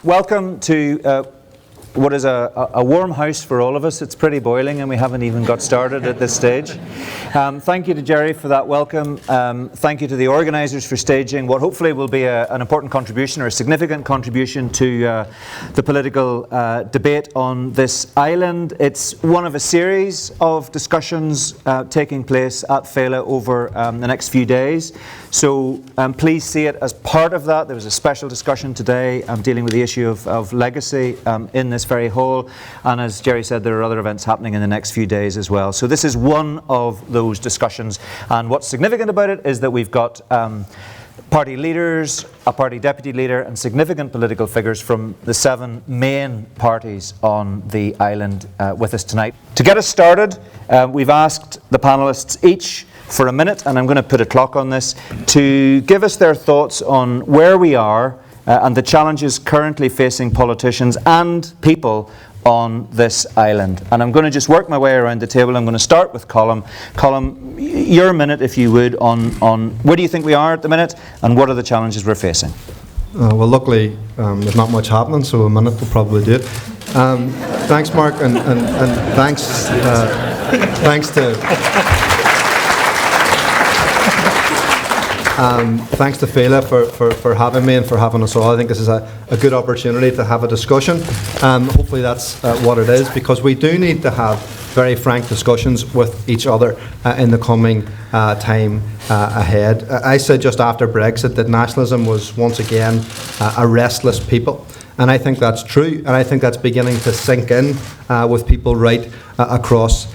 Welcome to what is a warm house for all of us. It's pretty boiling and we haven't even got started at this stage. Thank you to Jerry for that welcome. Thank you to the organisers for staging what hopefully will be an important contribution or a significant contribution to the political debate on this island. It's one of a series of discussions taking place at Féile over the next few days. So please see it as part of that. There was a special discussion today dealing with the issue of legacy in this very hall, and as Jerry said, there are other events happening in the next few days as well. So this is one of those discussions, and what's significant about it is that we've got party leaders, a party deputy leader and significant political figures from the 7 main parties on the island with us tonight. To get us started, we've asked the panellists each for a minute, and I'm going to put a clock on this, to give us their thoughts on where we are and the challenges currently facing politicians and people on this island. And I'm going to just work my way around the table. I'm going to start with Colm. Colm, your minute, if you would, on where do you think we are at the minute and what are the challenges we're facing? Well, luckily, there's not much happening, so a minute will probably do it. Thanks, Mark, and thanks thanks to Féile for having me and for having us all. I think this is a good opportunity to have a discussion. Hopefully that's what it is, because we do need to have very frank discussions with each other in the coming time ahead. I said just after Brexit that nationalism was once again a restless people. And I think that's true, and I think that's beginning to sink in with people right across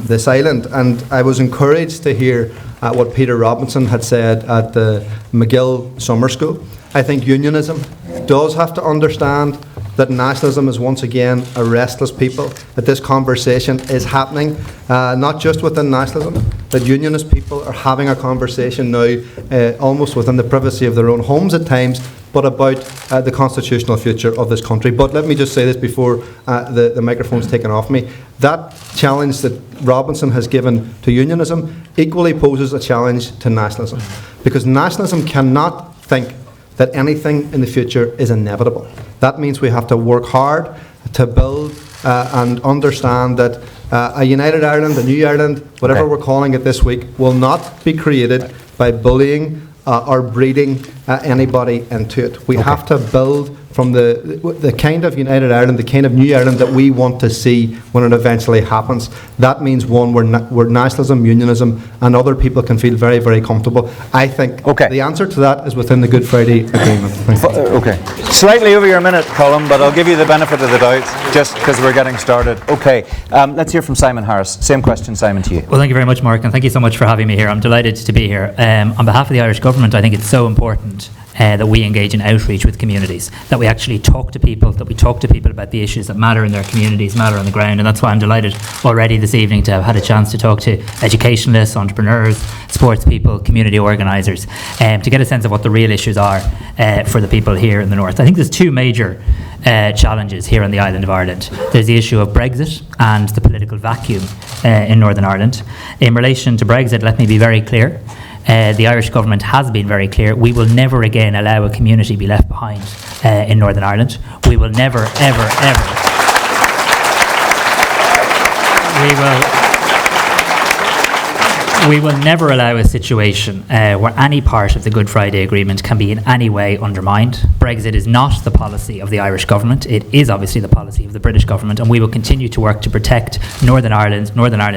this island. And I was encouraged to hear what Peter Robinson had said at the McGill Summer School. I think unionism does have to understand that nationalism is once again a restless people, that this conversation is happening, not just within nationalism, that unionist people are having a conversation now almost within the privacy of their own homes at times, but about the constitutional future of this country. But let me just say this before the microphone's taken off me. That challenge that Robinson has given to unionism equally poses a challenge to nationalism, because nationalism cannot think that anything in the future is inevitable. That means we have to work hard to build and understand that a united Ireland, a new Ireland, whatever we're calling it this week, will not be created by bullying or breeding anybody into it. We have to build from the kind of united Ireland, the kind of new Ireland that we want to see when it eventually happens. That means one where nationalism, unionism and other people can feel very, very comfortable. I think the answer to that is within the Good Friday Agreement. Okay. Slightly over your minute, Colm, but I'll give you the benefit of the doubt just because we're getting started. Okay, let's hear from Simon Harris. Same question, Simon, to you. Well, thank you very much, Mark, and thank you so much for having me here. I'm delighted to be here. On behalf of the Irish Government, I think it's so important that we engage in outreach with communities, that we actually talk to people, about the issues that matter in their communities, matter on the ground, and that's why I'm delighted already this evening to have had a chance to talk to educationalists, entrepreneurs, sports people, community organisers, to get a sense of what the real issues are for the people here in the north. I think there's 2 major challenges here on the island of Ireland. There's the issue of Brexit and the political vacuum in Northern Ireland. In relation to Brexit, let me be very clear. The Irish Government has been very clear. We will never again allow a community be left behind in Northern Ireland. We will never, ever, ever. We will never allow a situation where any part of the Good Friday Agreement can be in any way undermined. Brexit is not the policy of the Irish Government. It is obviously the policy of the British Government, and we will continue to work to protect Northern Ireland's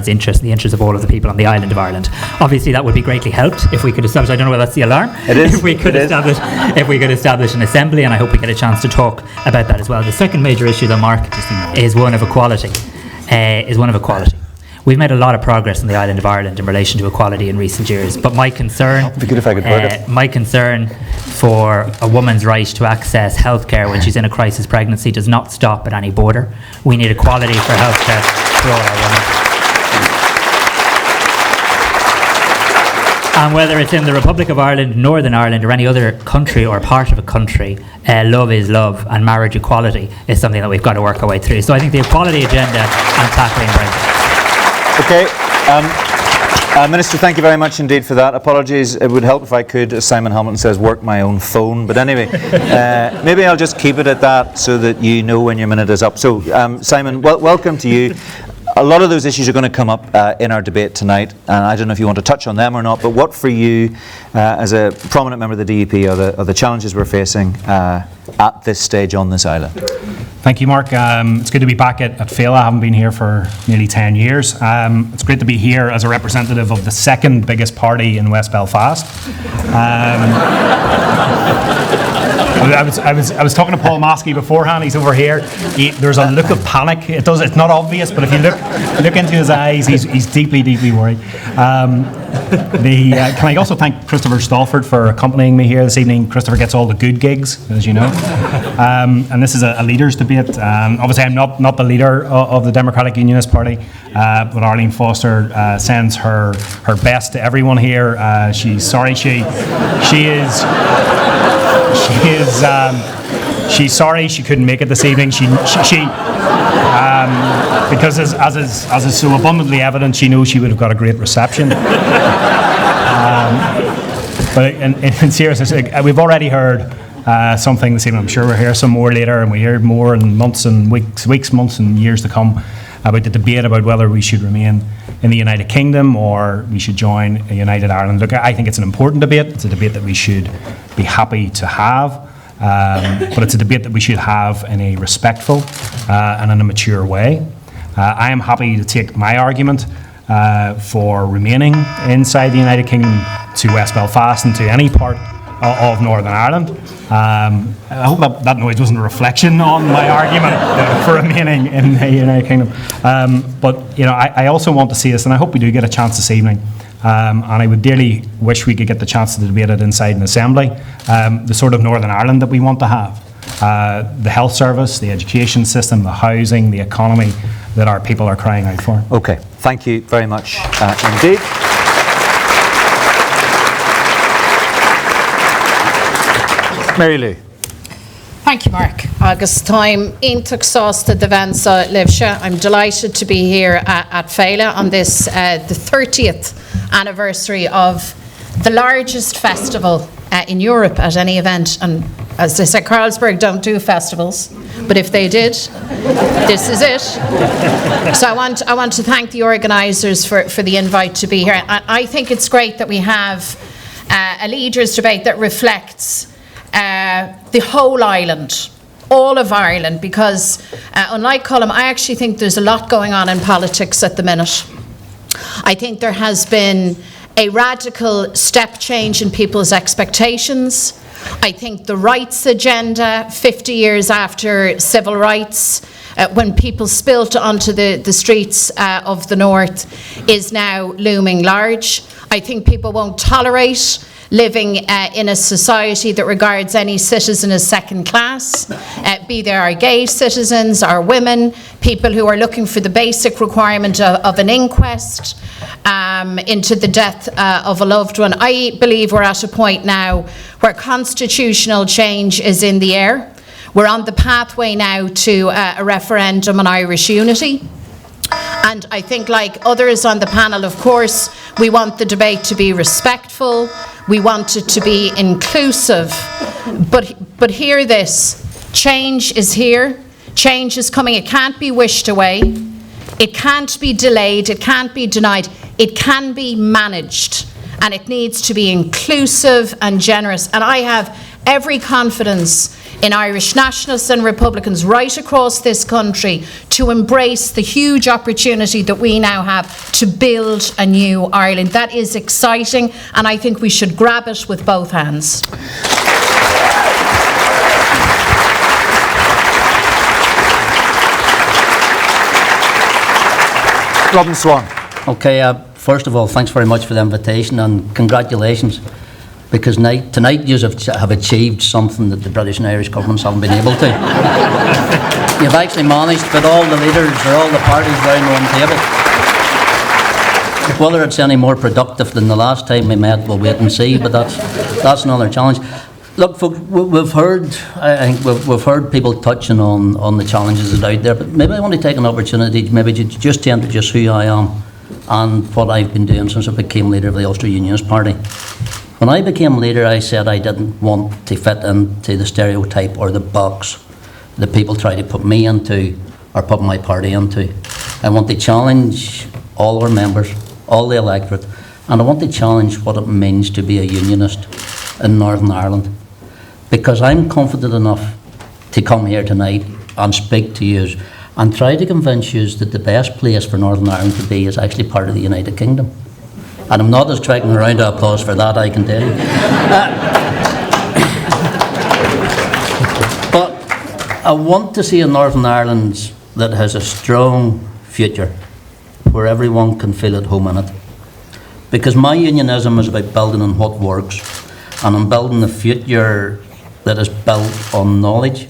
interests, and the interests of all of the people on the island of Ireland. Obviously, that would be greatly helped if we could establish, I don't know whether that's the alarm, it is. if we could establish an assembly, and I hope we get a chance to talk about that as well. The second major issue, though, Mark, is one of equality. We've made a lot of progress on the island of Ireland in relation to equality in recent years, but my concern for a woman's right to access healthcare when she's in a crisis pregnancy does not stop at any border. We need equality for healthcare for all our women. And whether it's in the Republic of Ireland, Northern Ireland, or any other country or part of a country, love is love, and marriage equality is something that we've got to work our way through. So I think the equality agenda and tackling Brexit. Okay. Minister, thank you very much indeed for that. Apologies, it would help if I could, as Simon Hamilton says, work my own phone. But anyway, maybe I'll just keep it at that so that you know when your minute is up. So, Simon, welcome to you. A lot of those issues are going to come up in our debate tonight, and I don't know if you want to touch on them or not, but what for you, as a prominent member of the DUP, are the challenges we're facing at this stage on this island? Thank you, Mark. It's good to be back at Féile. I haven't been here for nearly 10 years. It's great to be here as a representative of the second biggest party in West Belfast. I was talking to Paul Maskey beforehand. He's over here. There's a look of panic. It's not obvious, but if you look into his eyes, he's deeply, deeply worried. Can I also thank Christopher Stalford for accompanying me here this evening? Christopher gets all the good gigs, as you know. And this is a leaders debate. Obviously, I'm not the leader of the Democratic Unionist Party, but Arlene Foster sends her best to everyone here. She's sorry. She's sorry she couldn't make it this evening. Because as is so abundantly evident, she knows she would have got a great reception. But in seriousness, we've already heard something this evening. I'm sure we'll hear some more later, and we hear more in months, months and years to come about the debate about whether we should remain in the United Kingdom or we should join a United Ireland. Look, I think it's an important debate. It's a debate that we should be happy to have, but it's a debate that we should have in a respectful and in a mature way. I am happy to take my argument for remaining inside the United Kingdom to West Belfast and to any part of Northern Ireland. I hope that noise wasn't a reflection on my argument for remaining in the United Kingdom. But I also want to see this, and I hope we do get a chance this evening. And I would dearly wish we could get the chance to debate it inside an assembly. The sort of Northern Ireland that we want to have. The health service, the education system, the housing, the economy that our people are crying out for. Okay, thank you very much indeed. Mary Lou. Thank you, Mark. Agus time ionach sásta de Vensa Livsha. I'm delighted to be here at Féile on this, the 30th anniversary of the largest festival in Europe at any event. And as they say, Carlsberg don't do festivals, but if they did, this is it. So I want to thank the organisers for the invite to be here. I think it's great that we have a leaders debate that reflects the whole island, all of Ireland, because unlike Colm, I actually think there's a lot going on in politics at the minute. I think there has been a radical step change in people's expectations. I think the rights agenda, 50 years after civil rights, when people spilt onto the streets of the north, is now looming large. I think people won't tolerate living in a society that regards any citizen as second class, be they our gay citizens, our women, people who are looking for the basic requirement of an inquest into the death of a loved one. I believe we're at a point now where constitutional change is in the air. We're on the pathway now to a referendum on Irish unity. And I think, like others on the panel, of course, we want the debate to be respectful. We want it to be inclusive. But hear this, change is here. Change is coming. It can't be wished away. It can't be delayed. It can't be denied. It can be managed. And it needs to be inclusive and generous. And I have every confidence in Irish nationalists and Republicans right across this country to embrace the huge opportunity that we now have to build a new Ireland. That is exciting, and I think we should grab it with both hands. Robin Swan. Okay, first of all, thanks very much for the invitation and congratulations, because tonight you have achieved something that the British and Irish governments haven't been able to. You've actually managed to put all the leaders or all the parties round one table. Whether it's any more productive than the last time we met, we'll wait and see, but that's another challenge. Look, folks, we've heard people touching on the challenges that are out there, but maybe I want to take an opportunity maybe just to introduce who I am and what I've been doing since I became leader of the Ulster Unionist Party. When I became leader, I said I didn't want to fit into the stereotype or the box that people try to put me into or put my party into. I want to challenge all our members, all the electorate, and I want to challenge what it means to be a unionist in Northern Ireland. Because I'm confident enough to come here tonight and speak to you and try to convince you that the best place for Northern Ireland to be is actually part of the United Kingdom. And I'm not expecting a round of applause for that, I can tell you. But I want to see a Northern Ireland that has a strong future, where everyone can feel at home in it. Because my unionism is about building on what works, and I'm building a future that is built on knowledge,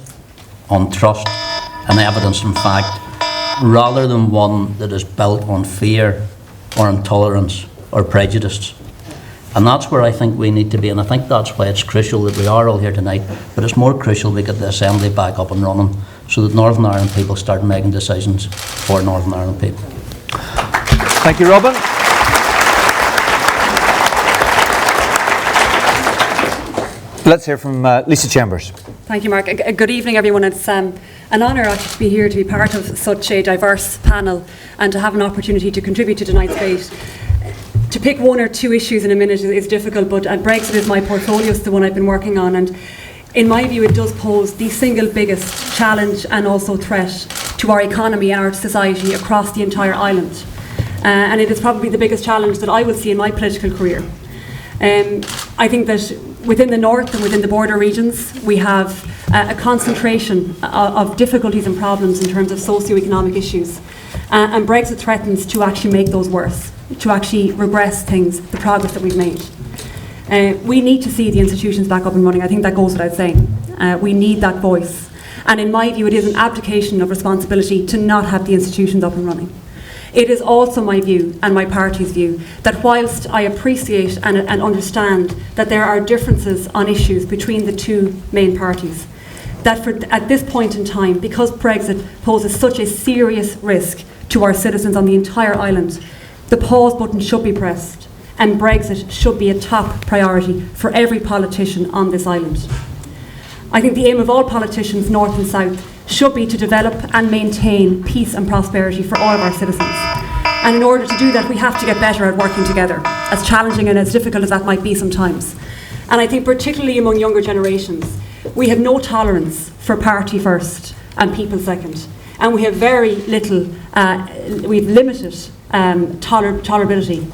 on trust, and evidence and fact, rather than one that is built on fear or intolerance or prejudice. And that's where I think we need to be, and I think that's why it's crucial that we are all here tonight, but it's more crucial we get the Assembly back up and running so that Northern Ireland people start making decisions for Northern Ireland people. Thank you, Robin. Let's hear from Lisa Chambers. Thank you, Mark. Good evening, everyone. It's an honour actually to be here, to be part of such a diverse panel and to have an opportunity to contribute to tonight's debate. To pick one or two issues in a minute is difficult, but Brexit is my portfolio, it's the one I've been working on, and in my view it does pose the single biggest challenge and also threat to our economy and our society across the entire island. And it is probably the biggest challenge that I will see in my political career. I think that within the north and within the border regions we have a concentration of difficulties and problems in terms of socio-economic issues, and Brexit threatens to actually make those worse, to actually regress things, the progress that we've made. We need to see the institutions back up and running. I think that goes without saying. We need that voice, and in my view it is an abdication of responsibility to not have the institutions up and running. It is also my view and my party's view that whilst I appreciate and understand that there are differences on issues between the two main parties, that at this point in time, because Brexit poses such a serious risk to our citizens on the entire island, the pause button should be pressed and Brexit should be a top priority for every politician on this island. I think the aim of all politicians, north and south, should be to develop and maintain peace and prosperity for all of our citizens. And in order to do that, we have to get better at working together, as challenging and as difficult as that might be sometimes. And I think particularly among younger generations, we have no tolerance for party first and people second. And we have very little, we've limited tolerability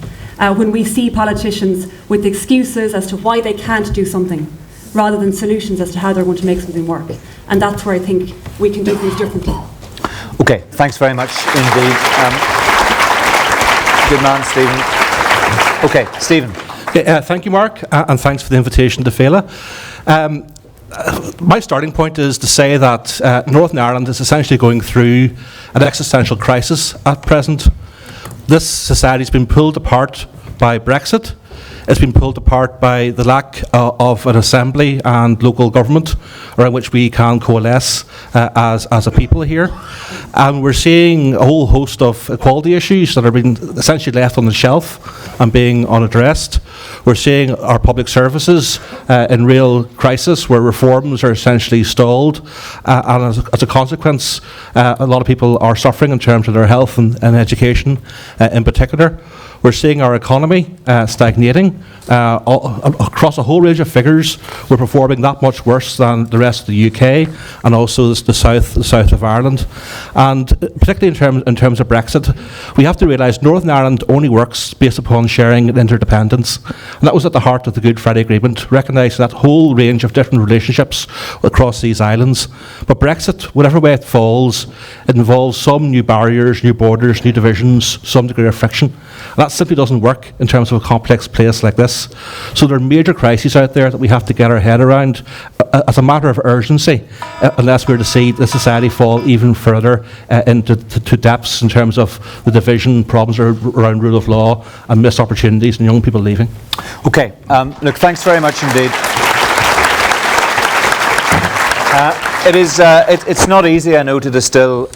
when we see politicians with excuses as to why they can't do something, rather than solutions as to how they're going to make something work. And that's where I think we can do things differently. Okay, thanks very much indeed. Good man, Stephen. Okay, Stephen. Thank you, Mark, and thanks for the invitation to Féile. My starting point is to say that Northern Ireland is essentially going through an existential crisis at present. This society has been pulled apart by Brexit. It's been pulled apart by the lack of an assembly and local government around which we can coalesce as a people here. And we're seeing a whole host of equality issues that are being essentially left on the shelf and being unaddressed. We're seeing our public services in real crisis, where reforms are essentially stalled, and as a consequence a lot of people are suffering in terms of their health and education in particular. We're seeing our economy stagnating. Across a whole range of figures, we're performing that much worse than the rest of the UK and also the south of Ireland. And particularly in terms of Brexit, we have to realise Northern Ireland only works based upon sharing and interdependence. And that was at the heart of the Good Friday Agreement, recognising that whole range of different relationships across these islands. But Brexit, whatever way it falls, it involves some new barriers, new borders, new divisions, some degree of friction. And that simply doesn't work in terms of a complex place like this. So there are major crises out there that we have to get our head around as a matter of urgency, unless we're to see the society fall even further into depths in terms of the division, problems around rule of law and missed opportunities and young people leaving. Okay, look, thanks very much indeed. It's not easy, I know, to distill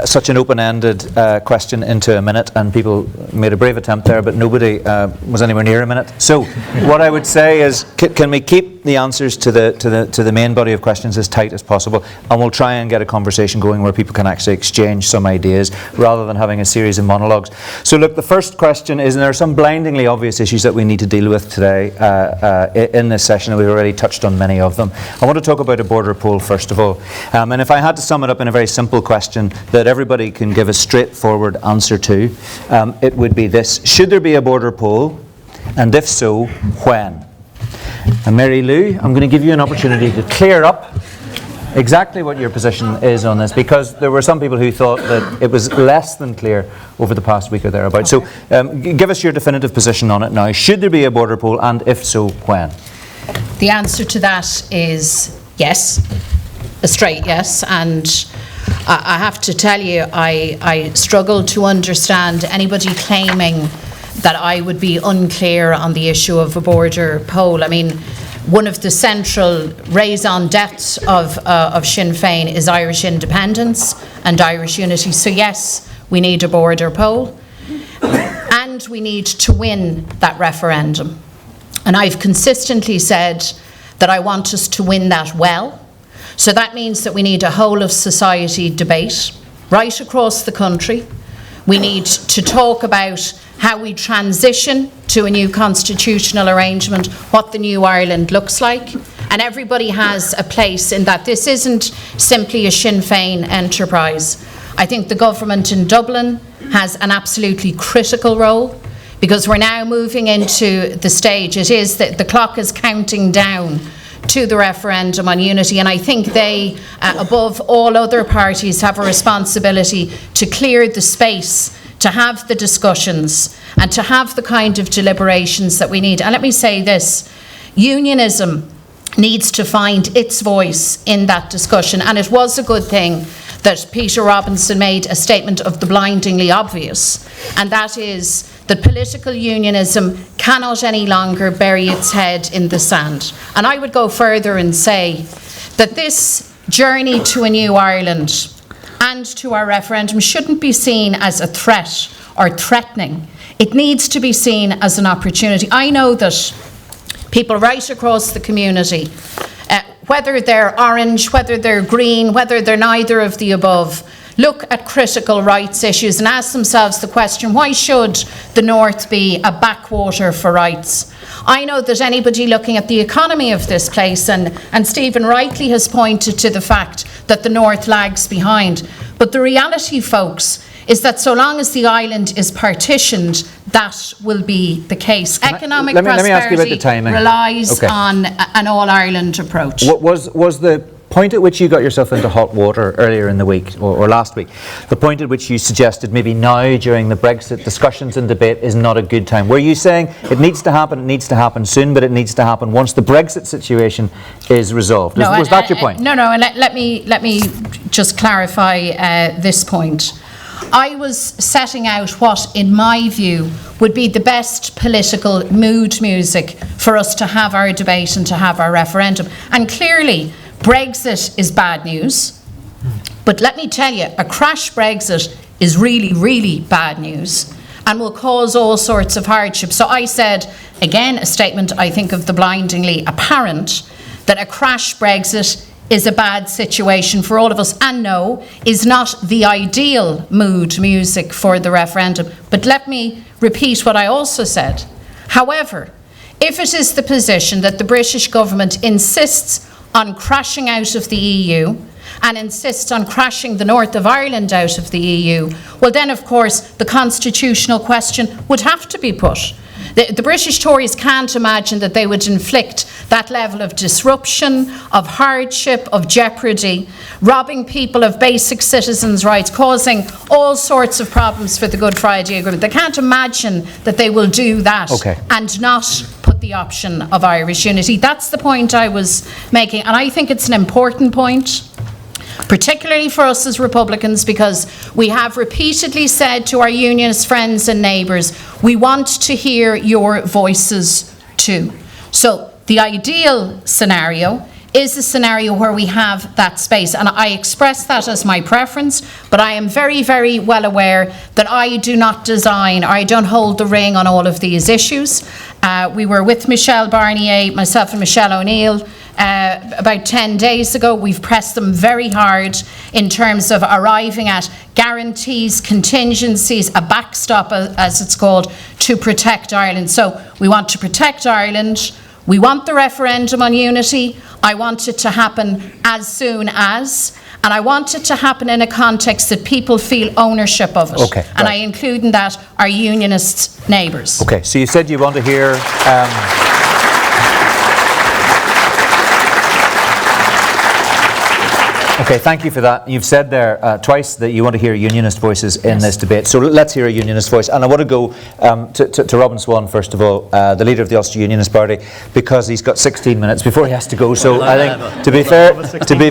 such an open-ended question into a minute, and people made a brave attempt there, but nobody was anywhere near a minute. So, what I would say is, can we keep the answers to the main body of questions as tight as possible, and we'll try and get a conversation going where people can actually exchange some ideas rather than having a series of monologues. So, look, the first question is, and there are some blindingly obvious issues that we need to deal with today in this session, and we've already touched on many of them. I want to talk about a border poll first of all, and if I had to sum it up in a very simple question that everybody can give a straightforward answer to, it would be this: should there be a border poll, and if so, when? And Mary Lou, I'm going to give you an opportunity to clear up exactly what your position is on this, because there were some people who thought that it was less than clear over the past week or thereabouts. Okay. So give us your definitive position on it now. Should there be a border poll, and if so, when? The answer to that is yes, a straight yes, and I have to tell you, I struggle to understand anybody claiming that I would be unclear on the issue of a border poll. I mean, one of the central raison d'etre of Sinn Féin is Irish independence and Irish unity. So yes, we need a border poll, and we need to win that referendum. And I've consistently said that I want us to win that well. So that means that we need a whole of society debate right across the country. We need to talk about how we transition to a new constitutional arrangement, what the new Ireland looks like. And everybody has a place in that. This isn't simply a Sinn Féin enterprise. I think the government in Dublin has an absolutely critical role, because we're now moving into the stage. It is that the clock is counting down to the referendum on unity, and I think they, above all other parties, have a responsibility to clear the space, to have the discussions, and to have the kind of deliberations that we need. And let me say this: unionism needs to find its voice in that discussion, and it was a good thing that Peter Robinson made a statement of the blindingly obvious, and that is that political unionism cannot any longer bury its head in the sand. And I would go further and say that this journey to a new Ireland and to our referendum shouldn't be seen as a threat or threatening. It needs to be seen as an opportunity. I know that people right across the community, whether they're orange, whether they're green, whether they're neither of the above, look at critical rights issues and ask themselves the question, why should the North be a backwater for rights? I know that anybody looking at the economy of this place, and Stephen rightly has pointed to the fact that the North lags behind, but the reality, folks, is that so long as the island is partitioned, that will be the case. Economic prosperity let me ask you about the timing. Relies on an all-Ireland approach. What was the point at which you got yourself into hot water earlier in the week, or last week, the point at which you suggested maybe now during the Brexit discussions and debate is not a good time? Were you saying it needs to happen soon, but it needs to happen once the Brexit situation is resolved? Was that your point? No, and let me just clarify this point. I was setting out what, in my view, would be the best political mood music for us to have our debate and to have our referendum. And clearly, Brexit is bad news. But let me tell you, a crash Brexit is really, really bad news and will cause all sorts of hardship. So I said, again, a statement I think of the blindingly apparent, that a crash Brexit is a bad situation for all of us, and no, is not the ideal mood music for the referendum. But let me repeat what I also said. However, if it is the position that the British government insists on crashing out of the EU and insists on crashing the north of Ireland out of the EU, well then of course the constitutional question would have to be put. The British Tories can't imagine that they would inflict that level of disruption, of hardship, of jeopardy, robbing people of basic citizens' rights, causing all sorts of problems for the Good Friday Agreement. They can't imagine that they will do that and not put the option of Irish unity. That's the point I was making, and I think it's an important point, particularly for us as Republicans, because we have repeatedly said to our unionist friends and neighbours, we want to hear your voices too. So the ideal scenario is a scenario where we have that space. And I express that as my preference, but I am very, very well aware that I do not design, or I don't hold the ring on all of these issues. We were with Michelle Barnier, myself and Michelle O'Neill, about 10 days ago. We've pressed them very hard in terms of arriving at guarantees, contingencies, a backstop, as it's called, to protect Ireland. So we want to protect Ireland. We want the referendum on unity. I want it to happen as soon as, and I want it to happen in a context that people feel ownership of it. Okay, and right. I include in that our unionist neighbours. Okay, so you said you want to hear... Okay, thank you for that. You've said there twice that you want to hear unionist voices in this debate. So let's hear a unionist voice. And I want to go to Robin Swan, first of all, the leader of the Ulster Unionist Party, because he's got 16 minutes before he has to go. So I think, to be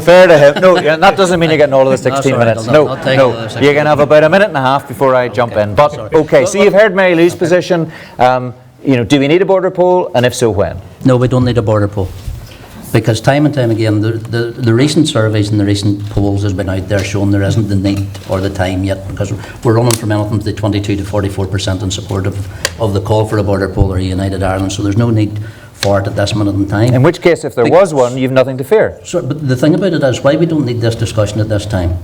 fair to him, no, that doesn't mean you're getting all of the 16 minutes. No, you're going to have about a minute and a half before I jump in. But, okay, so you've heard Mary Lou's position. Do we need a border poll? And if so, when? No, we don't need a border poll. Because time and time again, the recent surveys and the recent polls has been out there showing there isn't the need or the time yet, because we're running from anything to 22 to 44% in support of the call for a border poll or a united Ireland, so there's no need for it at this minute in time. In which case, if there was one, you've nothing to fear. So, but the thing about it is, why we don't need this discussion at this time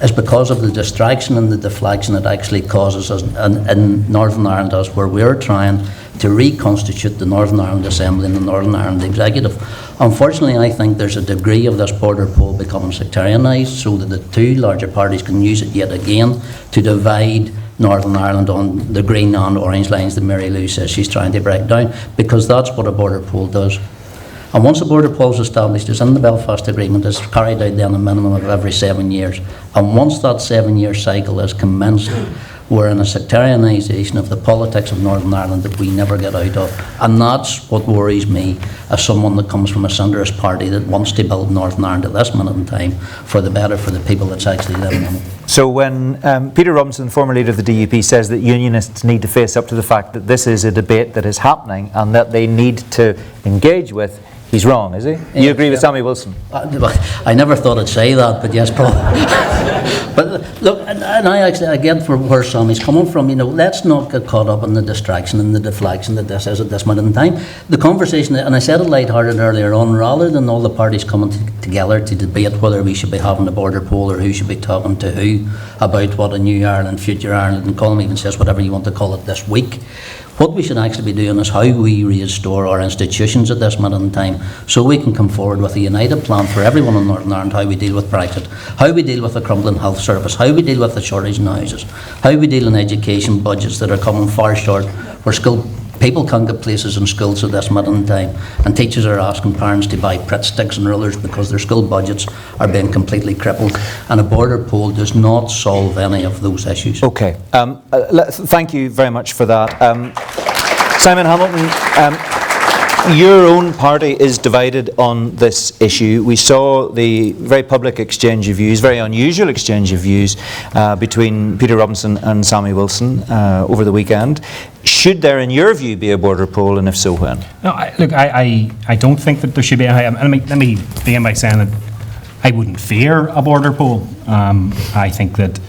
is because of the distraction and the deflection it actually causes us in Northern Ireland, as where we're trying to reconstitute the Northern Ireland Assembly and the Northern Ireland Executive. Unfortunately, I think there's a degree of this border poll becoming sectarianised, so that the two larger parties can use it yet again to divide Northern Ireland on the green and orange lines that Mary Lou says she's trying to break down, because that's what a border poll does. And once a border poll is established, it's in the Belfast Agreement, it's carried out then a minimum of every 7 years. And once that 7-year cycle is commenced, we're in a sectarianisation of the politics of Northern Ireland that we never get out of. And that's what worries me as someone that comes from a centrist party that wants to build Northern Ireland at this minute in time for the better for the people that's actually living in it. So when Peter Robinson, former leader of the DUP, says that unionists need to face up to the fact that this is a debate that is happening and that they need to engage with, he's wrong, is he? You agree with Sammy Wilson? I never thought I'd say that, but yes, probably. But look, and I actually, again, for where Sammy's coming from, let's not get caught up in the distraction and the deflection that this is at this moment in time. The conversation, and I said it lighthearted earlier on, rather than all the parties coming together to debate whether we should be having a border poll or who should be talking to who about what a new Ireland, future Ireland, and Colin even says whatever you want to call it this week, what we should actually be doing is how we restore our institutions at this minute in time, so we can come forward with a united plan for everyone in Northern Ireland, how we deal with Brexit, how we deal with the crumbling health service, how we deal with the shortage in houses, how we deal in education budgets that are coming far short, where people can't get places in schools at this minute in time, and teachers are asking parents to buy Pritt sticks and rulers because their school budgets are being completely crippled, and a border poll does not solve any of those issues. Okay, thank you very much for that. Simon Hamilton, your own party is divided on this issue. We saw the very public exchange of views, very unusual exchange of views between Peter Robinson and Sammy Wilson over the weekend. Should there, in your view, be a border poll, and if so, when? No, I don't think that there should be. Let me begin by saying that I wouldn't fear a border poll. I think that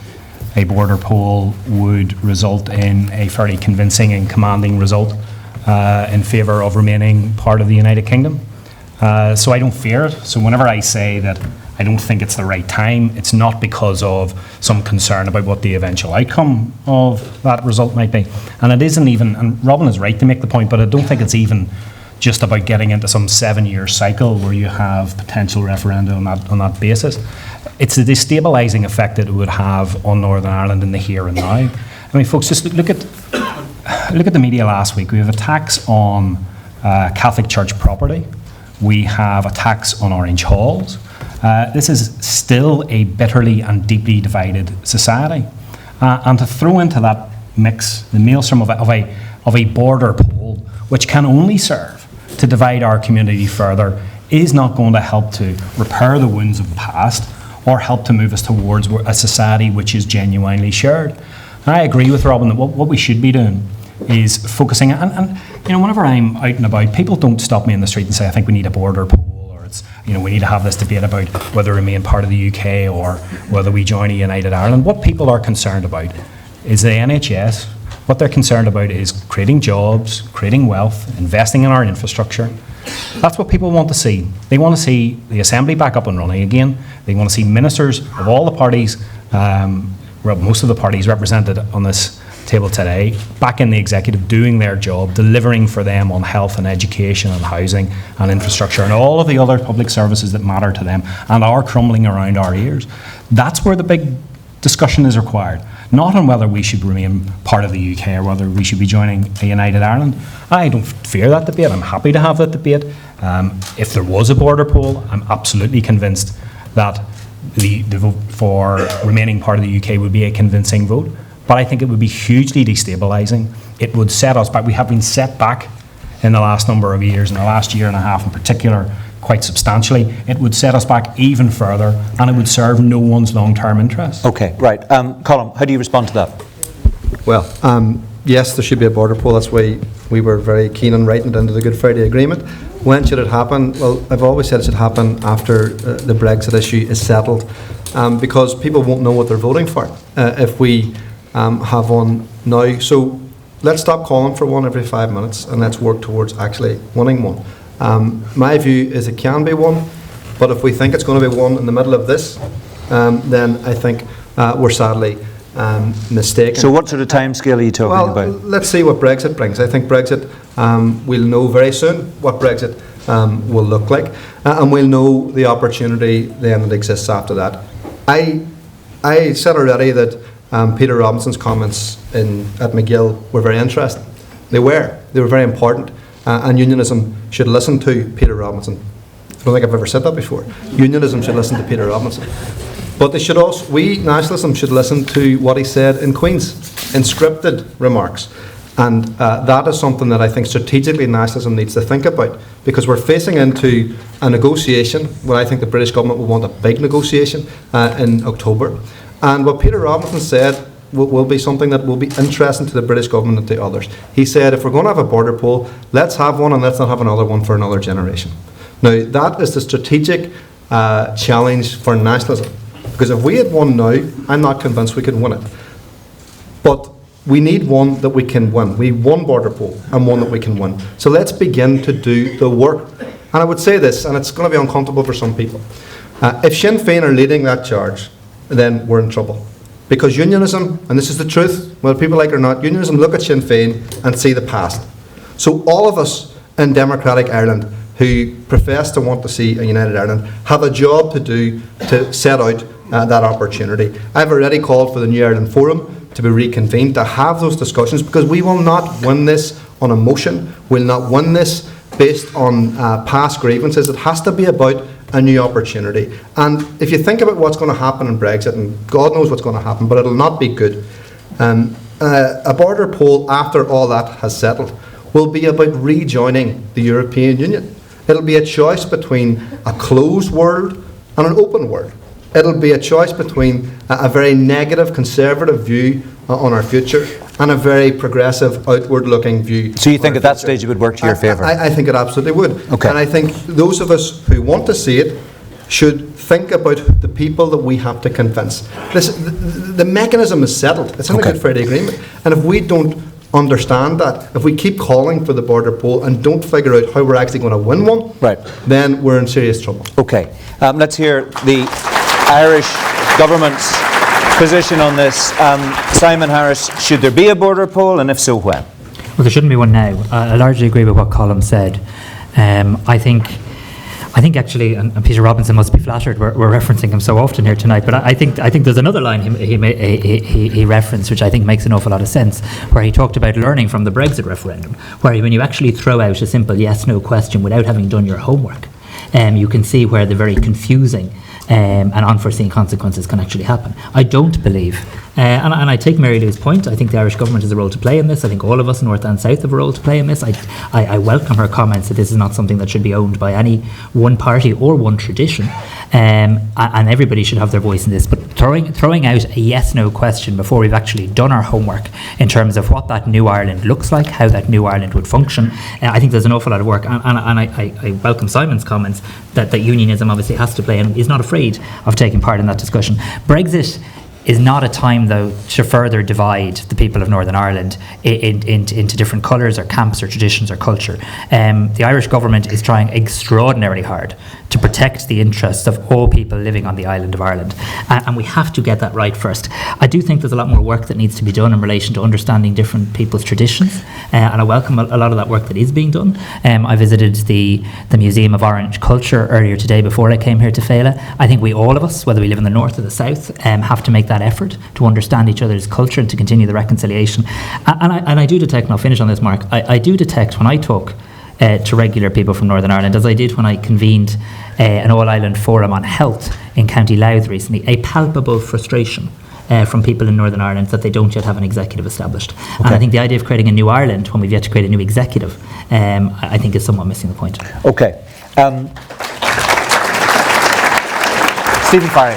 a border poll would result in a fairly convincing and commanding result in favour of remaining part of the United Kingdom. So I don't fear it. So whenever I say that I don't think it's the right time, it's not because of some concern about what the eventual outcome of that result might be. And it isn't even, and Robin is right to make the point, but I don't think it's even just about getting into some 7-year cycle where you have potential referendum on that basis. It's the destabilising effect that it would have on Northern Ireland in the here and now. I mean, folks, just look at the media last week. We have attacks on Catholic Church property. We have attacks on Orange Halls. This is still a bitterly and deeply divided society. And to throw into that mix the maelstrom of a border poll, which can only serve to divide our community further, is not going to help to repair the wounds of the past or help to move us towards a society which is genuinely shared. And I agree with Robin that what we should be doing is focusing, and whenever I'm out and about, people don't stop me in the street and say, I think we need a border poll, or we need to have this debate about whether we remain part of the UK or whether we join a united Ireland. What people are concerned about is the NHS. What they're concerned about is creating jobs, creating wealth, investing in our infrastructure. That's what people want to see. They want to see the Assembly back up and running again. They want to see ministers of all the parties, most of the parties represented on this table today, back in the executive doing their job, delivering for them on health and education and housing and infrastructure and all of the other public services that matter to them and are crumbling around our ears. That's where the big discussion is required. Not on whether we should remain part of the UK or whether we should be joining a united Ireland. I don't fear that debate. I'm happy to have that debate. If there was a border poll, I'm absolutely convinced that the vote for remaining part of the UK would be a convincing vote. But I think it would be hugely destabilising. It would set us back. We have been set back in the last number of years, in the last year and a half in particular, quite substantially. It would set us back even further, and it would serve no one's long-term interests. Okay, right. Colin, how do you respond to that? Well, yes, there should be a border poll. That's why we were very keen on writing it into the Good Friday Agreement. When should it happen? Well, I've always said it should happen after the Brexit issue is settled, because people won't know what they're voting for if we have one now. So let's stop calling for one every 5 minutes and let's work towards actually winning one. My view is it can be one, but if we think it's going to be one in the middle of this, then I think we're sadly mistaken. So what sort of timescale are you talking about? Let's see what Brexit brings. I think Brexit, we'll know very soon what Brexit will look like, and we'll know the opportunity then that exists after that. I said already that Peter Robinson's comments at McGill were very interesting. They were very important, and unionism should listen to Peter Robinson. I don't think I've ever said that before. Unionism should listen to Peter Robinson. But they should also, we, nationalism, should listen to what he said in Queen's, in scripted remarks. And that is something that I think strategically nationalism needs to think about, because we're facing into a negotiation where I think the British government will want a big negotiation in October. And what Peter Robinson said will be something that will be interesting to the British government and to others. He said, if we're going to have a border poll, let's have one and let's not have another one for another generation. Now, that is the strategic challenge for nationalism. Because if we had one now, I'm not convinced we could win it. But we need one that we can win. We need one border poll and one that we can win. So let's begin to do the work. And I would say this, and it's going to be uncomfortable for some people. If Sinn Féin are leading that charge, then we're in trouble. Because unionism, and this is the truth, whether people like it or not, unionism look at Sinn Féin and see the past. So all of us in democratic Ireland who profess to want to see a united Ireland have a job to do to set out that opportunity. I've already called for the New Ireland Forum to be reconvened, to have those discussions, because we will not win this on emotion. We'll not win this based on past grievances. It has to be about a new opportunity. And if you think about what's going to happen in Brexit, and God knows what's going to happen, but it'll not be good, a border poll after all that has settled will be about rejoining the European Union. It'll be a choice between a closed world and an open world. It'll be a choice between a very negative, conservative view on our future and a very progressive, outward-looking view. So you think at that stage it would work to your favour? I think it absolutely would. Okay. And I think those of us who want to see it should think about the people that we have to convince. The mechanism is settled. It's in the Good Friday Agreement. And if we don't understand that, if we keep calling for the border poll and don't figure out how we're actually going to win one, right, then we're in serious trouble. Okay. Let's hear the Irish government's position on this. Simon Harris, should there be a border poll, and if so, when? Well, there shouldn't be one now. I largely agree with what Colin said. I think actually, and Peter Robinson must be flattered, we're referencing him so often here tonight, but I think there's another line he referenced which I think makes an awful lot of sense, where he talked about learning from the Brexit referendum, where when you actually throw out a simple yes-no question without having done your homework, you can see where the very confusing and unforeseen consequences can actually happen. I don't believe And I take Mary Lou's point. I think the Irish government has a role to play in this. I think all of us, north and south, have a role to play in this. I welcome her comments that this is not something that should be owned by any one party or one tradition, and everybody should have their voice in this. But throwing out a yes-no question before we've actually done our homework in terms of what that new Ireland looks like, how that new Ireland would function, I think there's an awful lot of work. And I welcome Simon's comments that unionism obviously has to play and is not afraid of taking part in that discussion. Brexit is not a time, though, to further divide the people of Northern Ireland into different colours or camps or traditions or culture. The Irish government is trying extraordinarily hard to protect the interests of all people living on the island of Ireland. And we have to get that right first. I do think there's a lot more work that needs to be done in relation to understanding different people's traditions, and I welcome a lot of that work that is being done. I visited the Museum of Orange Culture earlier today before I came here to Féile. I think all of us, whether we live in the north or the south, have to make that effort to understand each other's culture and to continue the reconciliation. And I do detect, and I'll finish on this, Mark, I do detect when I talk to regular people from Northern Ireland, as I did when I convened an all-island forum on health in County Louth recently, a palpable frustration from people in Northern Ireland that they don't yet have an executive established. Okay. And I think the idea of creating a new Ireland when we've yet to create a new executive, I think is somewhat missing the point. Okay. Stephen Farry.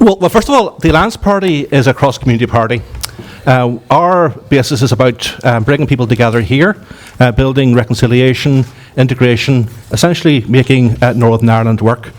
Well, first of all, the Alliance Party is a cross-community party. Our basis is about bringing people together here, building reconciliation, integration, essentially making Northern Ireland work.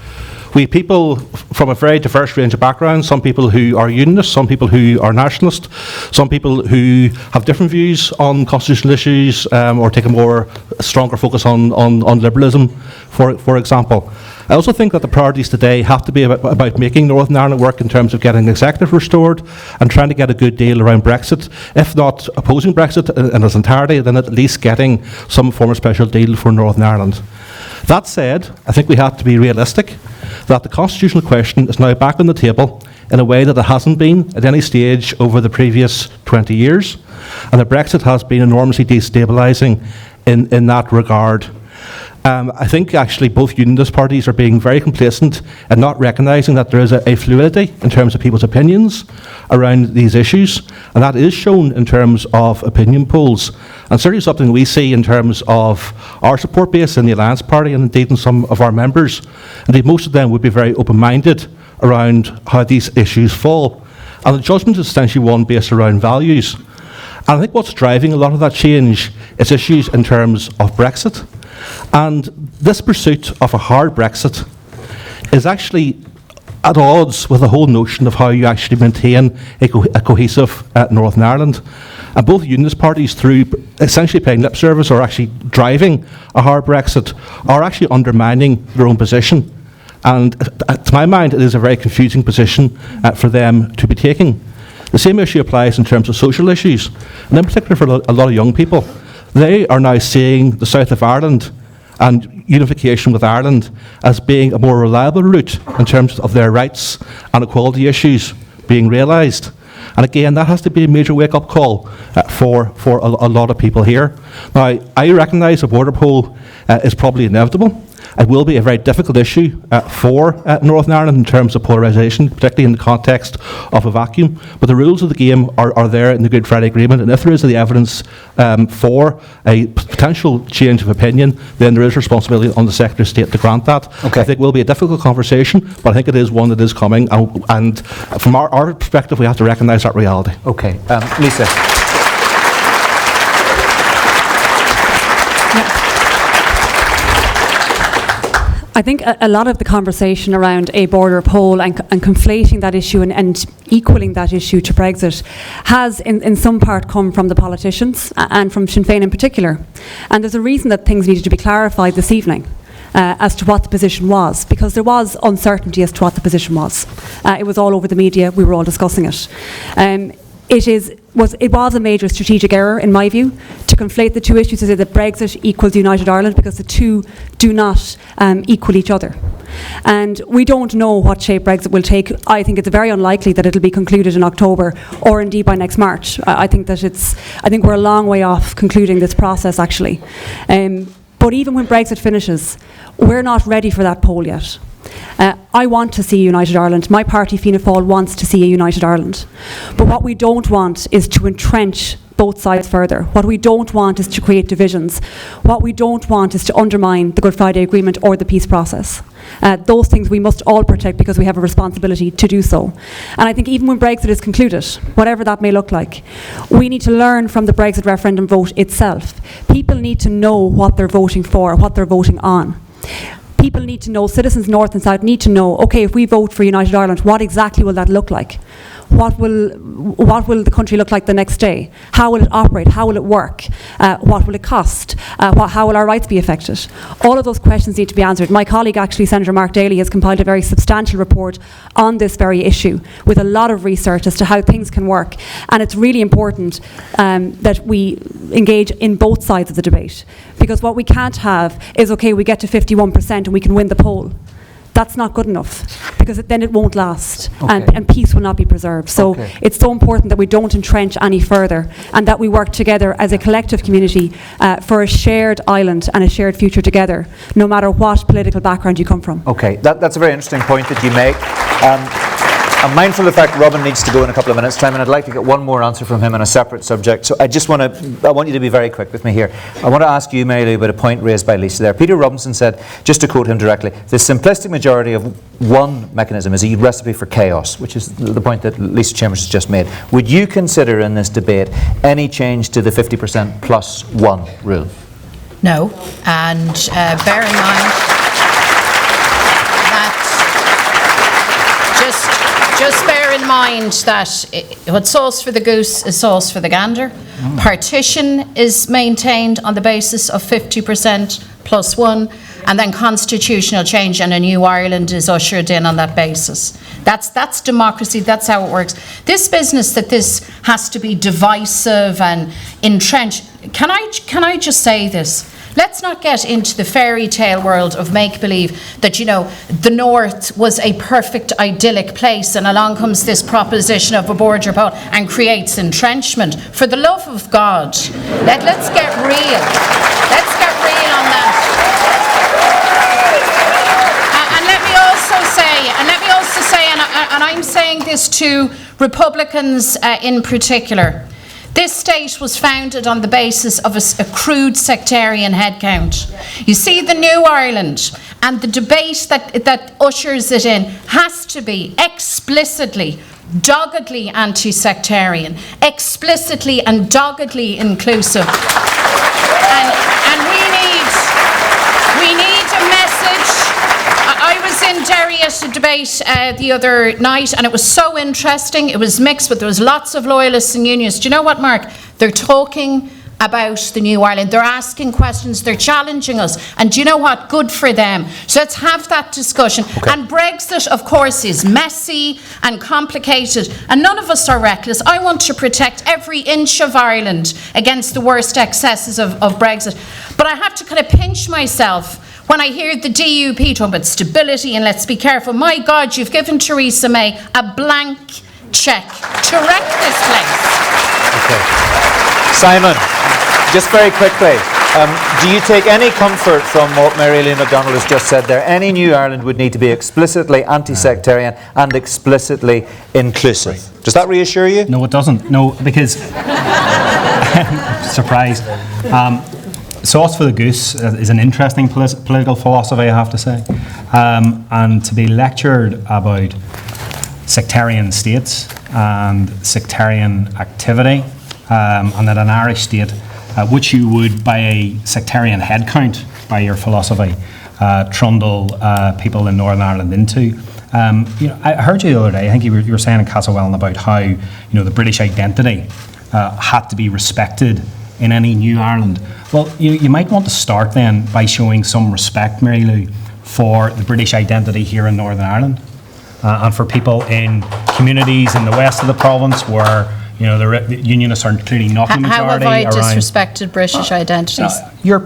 We have people from a very diverse range of backgrounds, some people who are unionists, some people who are nationalists, some people who have different views on constitutional issues or take a stronger focus on liberalism, for example. I also think that the priorities today have to be about making Northern Ireland work in terms of getting the executive restored and trying to get a good deal around Brexit. If not opposing Brexit in its entirety, then at least getting some form of special deal for Northern Ireland. That said, I think we have to be realistic that the constitutional question is now back on the table in a way that it hasn't been at any stage over the previous 20 years, and that Brexit has been enormously destabilising in that regard. I think actually both unionist parties are being very complacent and not recognising that there is a fluidity in terms of people's opinions around these issues, and that is shown in terms of opinion polls, and certainly something we see in terms of our support base in the Alliance Party and indeed in some of our members. Indeed, most of them would be very open-minded around how these issues fall, and the judgment is essentially one based around values. And I think what's driving a lot of that change is issues in terms of Brexit. And this pursuit of a hard Brexit is actually at odds with the whole notion of how you actually maintain a cohesive Northern Ireland. And both unionist parties, through essentially paying lip service or actually driving a hard Brexit, are actually undermining their own position. And to my mind, it is a very confusing position for them to be taking. The same issue applies in terms of social issues, and in particular for a lot of young people. They are now seeing the south of Ireland and unification with Ireland as being a more reliable route in terms of their rights and equality issues being realised. And again, that has to be a major wake-up call for a lot of people here. Now, I recognise a border poll is probably inevitable. It will be a very difficult issue for Northern Ireland in terms of polarisation, particularly in the context of a vacuum. But the rules of the game are there in the Good Friday Agreement, and if there is the evidence for a potential change of opinion, then there is responsibility on the Secretary of State to grant that. Okay. I think it will be a difficult conversation, but I think it is one that is coming, and from our perspective, we have to recognise that reality. Okay. Lisa. I think a lot of the conversation around a border poll and conflating that issue and equaling that issue to Brexit has in some part come from the politicians and from Sinn Féin in particular. And there's a reason that things needed to be clarified this evening as to what the position was, because there was uncertainty as to what the position was. It was all over the media, we were all discussing it. It was a major strategic error, in my view, to conflate the two issues to say that Brexit equals United Ireland, because the two do not equal each other. And we don't know what shape Brexit will take. I think it's very unlikely that it'll be concluded in October or indeed by next March. I think we're a long way off concluding this process, actually. But even when Brexit finishes, we're not ready for that poll yet. I want to see a united Ireland. My party, Fianna Fáil, wants to see a united Ireland. But what we don't want is to entrench both sides further. What we don't want is to create divisions. What we don't want is to undermine the Good Friday Agreement or the peace process. Those things we must all protect because we have a responsibility to do so. And I think even when Brexit is concluded, whatever that may look like, we need to learn from the Brexit referendum vote itself. People need to know what they're voting for, what they're voting on. People need to know, citizens north and south need to know, okay, if we vote for United Ireland, what exactly will that look like? What will the country look like the next day? How will it operate? How will it work? What will it cost? How will our rights be affected? All of those questions need to be answered. My colleague, actually, Senator Mark Daly, has compiled a very substantial report on this very issue with a lot of research as to how things can work. And it's really important that we engage in both sides of the debate. Because what we can't have is, okay, we get to 51% and we can win the poll. That's not good enough, because then it won't last, and peace will not be preserved. So it's so important that we don't entrench any further, and that we work together as a collective community for a shared island and a shared future together, no matter what political background you come from. Okay, that's a very interesting point that you make. I'm mindful of the fact Robin needs to go in a couple of minutes' time, and I'd like to get one more answer from him on a separate subject. So I want you to be very quick with me here. I want to ask you, Mary Lou, about a point raised by Lisa there. Peter Robinson said, just to quote him directly, the simplistic majority of one mechanism is a recipe for chaos, which is the point that Lisa Chambers has just made. Would you consider in this debate any change to the 50% plus one rule? No, and bear in mind that just bear in mind that what's sauce for the goose is sauce for the gander. Partition is maintained on the basis of 50% plus one, and then constitutional change and a new Ireland is ushered in on that basis. That's democracy, that's how it works. This business that this has to be divisive and entrenched, can I just say this? Let's not get into the fairy tale world of make-believe that, you know, the North was a perfect, idyllic place and along comes this proposition of a border poll and creates entrenchment. For the love of God, let's get real. Let's get real on that. And let me also say, and I'm saying this to Republicans in particular, this state was founded on the basis of a crude sectarian headcount. You see, the new Ireland and the debate that ushers it in has to be explicitly, doggedly anti-sectarian, explicitly and doggedly inclusive. And we need a message. I was in Derry at a debate the other night, and it was so interesting. It was mixed, but there was lots of loyalists and unionists. Do you know what, Mark? They're talking about the new Ireland. They're asking questions. They're challenging us. And do you know what? Good for them. So let's have that discussion. Okay. And Brexit, of course, is messy and complicated. And none of us are reckless. I want to protect every inch of Ireland against the worst excesses of Brexit. But I have to kind of pinch myself when I hear the DUP talking about stability and let's be careful. My God, you've given Theresa May a blank cheque to wreck this place. Okay. Simon, just very quickly, do you take any comfort from what Mary Lou McDonald has just said there? Any new Ireland would need to be explicitly anti-sectarian and explicitly inclusive. Does that reassure you? No, it doesn't. No, because surprise. Sauce for the goose is an interesting political philosophy, I have to say. And to be lectured about sectarian states and sectarian activity, and that an Irish state, which you would, by a sectarian head count, by your philosophy, trundle people in Northern Ireland into. You know, I heard you the other day, I think you were saying in Castlewellan about how, you know, the British identity had to be respected in any new Ireland. Well, you might want to start then by showing some respect, Mary Lou, for the British identity here in Northern Ireland, and for people in communities in the west of the province where, you know, the unionists are clearly not the majority. How have I disrespected British identities? Your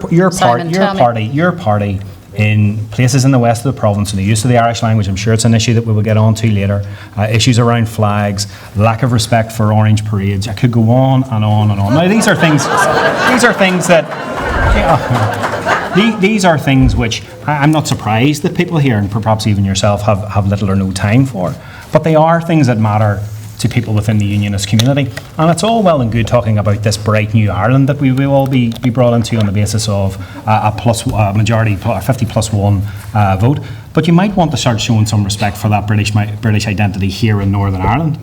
party in places in the west of the province, and the use of the Irish language, I'm sure it's an issue that we will get on to later, issues around flags, lack of respect for orange parades. I could go on and on and on. Now, these are things that, these are things which I'm not surprised that people here, and perhaps even yourself, have little or no time for. But they are things that matter to people within the unionist community. And it's all well and good talking about this bright new Ireland that we will all be brought into on the basis of a majority, 50+1 vote. But you might want to start showing some respect for that British identity here in Northern Ireland.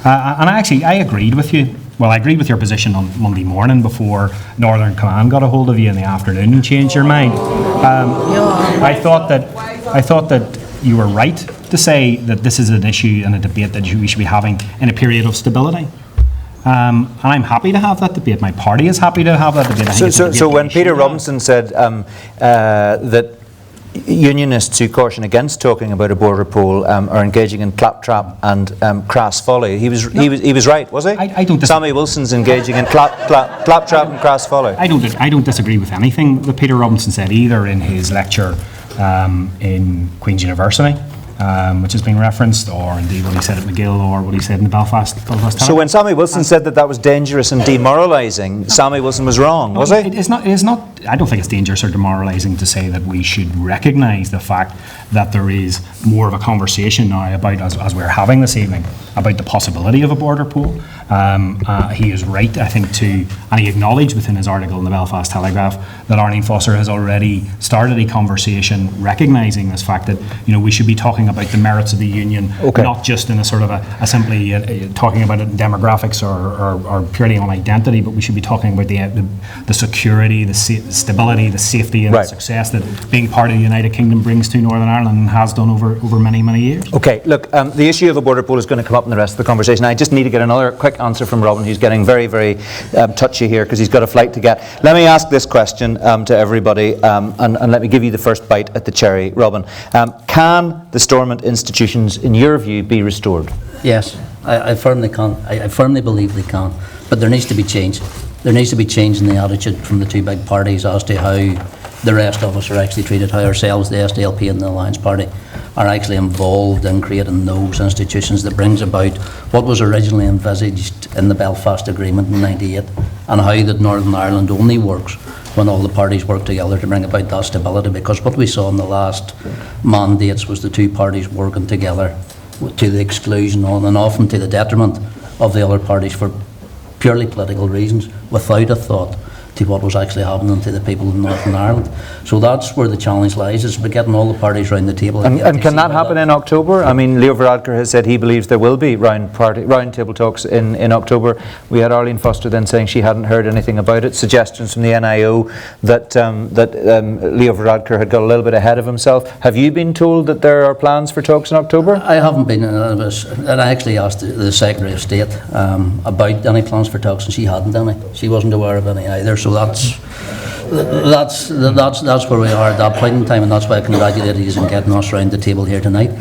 And I agreed with you. Well, I agreed with your position on Monday morning before Northern Command got a hold of you in the afternoon and changed your mind. I thought that you were right to say that this is an issue and a debate that we should be having in a period of stability. And I'm happy to have that debate. My party is happy to have that debate. So when Peter Robinson said that unionists who caution against talking about a border poll are engaging in claptrap and crass folly, he was right, was he? I don't. Sammy Wilson's engaging in claptrap and crass folly. I don't disagree with anything that Peter Robinson said either in his lecture in Queen's University, which has been referenced, or indeed what he said at McGill, or what he said in the Belfast So when Sammy Wilson said that was dangerous and demoralising, Sammy Wilson was wrong, was he? It is not. I don't think it's dangerous or demoralising to say that we should recognise the fact that there is more of a conversation now about, as we're having this evening, about the possibility of a border poll. He is right, I think, and he acknowledged within his article in the Belfast Telegraph that Arlene Foster has already started a conversation recognising this fact that we should be talking about the merits of the union, not just in a sort of a simply talking about it in demographics or purely on identity, but we should be talking about the security, the stability, the safety and the success that being part of the United Kingdom brings to Northern Ireland and has done over many, many years. Okay, look, the issue of a border poll is going to come up in the rest of the conversation. I just need to get another quick answer from Robin, who's getting very, very touchy here because he's got a flight to get. Let me ask this question to everybody, and let me give you the first bite at the cherry. Robin, can the Stormont institutions, in your view, be restored? Yes, I firmly can. I firmly believe they can, but there needs to be change. There needs to be change in the attitude from the two big parties as to how the rest of us are actually treated, how ourselves, the SDLP and the Alliance Party, are actually involved in creating those institutions that brings about what was originally envisaged in the Belfast Agreement in '98, and how that Northern Ireland only works when all the parties work together to bring about that stability. Because what we saw in the last mandates was the two parties working together to the exclusion and often to the detriment of the other parties for purely political reasons, without a thought to what was actually happening to the people in Northern Ireland. So that's where the challenge lies, is getting all the parties around the table. And can that happen in October? I mean, Leo Varadkar has said he believes there will be round table talks in October. We had Arlene Foster then saying she hadn't heard anything about it. Suggestions from the NIO that Leo Varadkar had got a little bit ahead of himself. Have you been told that there are plans for talks in October? I haven't been, and I actually asked the Secretary of State about any plans for talks, and she hadn't any. She wasn't aware of any either. So that's where we are at that point in time, and that's why I congratulate you on getting us around the table here tonight.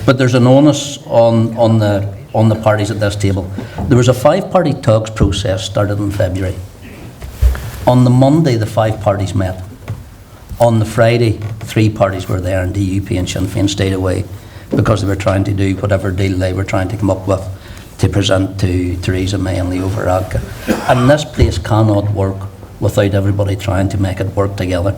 But there's an onus on the parties at this table. There was a 5-party talks process started in February. On the Monday, the 5 parties met. On the Friday, 3 parties were there, and the UUP and Sinn Féin stayed away because they were trying to do whatever deal they were trying to come up with to present to Theresa May and Leo Varadkar. And this place cannot work without everybody trying to make it work together.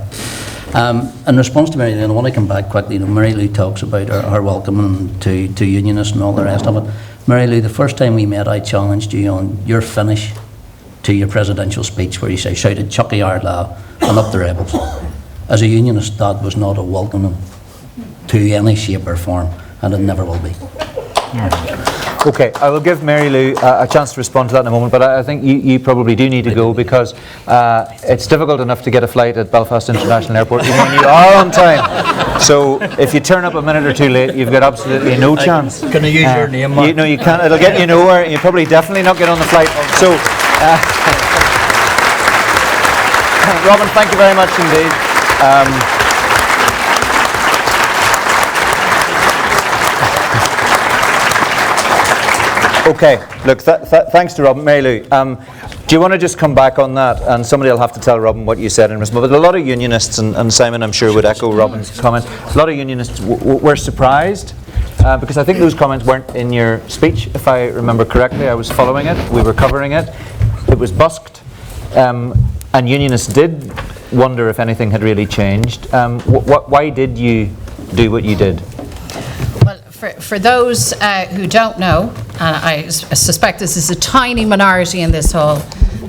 In response to Mary Lou, and I want to come back quickly, Mary Lou talks about her welcoming to unionists and all the rest of it. Mary Lou, the first time we met, I challenged you on your finish to your presidential speech where you shouted "Chucky Ardla" and "Up the Rebels." As a unionist, that was not a welcoming to any shape or form, and it never will be. Okay, I will give Mary Lou a chance to respond to that in a moment, but I think you probably do need to go because it's difficult enough to get a flight at Belfast International Airport even when you are on time. So if you turn up a minute or two late, you've got absolutely no chance. Can I use your name, Mark? No, you can't. It'll get you nowhere. You'll probably definitely not get on the flight. So, Robin, thank you very much indeed. Okay, look, thanks to Robin. Mary Lou, do you want to just come back on that? And somebody will have to tell Robin what you said in response. But a lot of unionists, and Simon I'm sure would echo Robin's comment, a lot of unionists were surprised because I think those comments weren't in your speech, if I remember correctly. I was following it, we were covering it, it was busked, and unionists did wonder if anything had really changed. Why did you do what you did? Well, for those who don't know, and I suspect this is a tiny minority in this hall,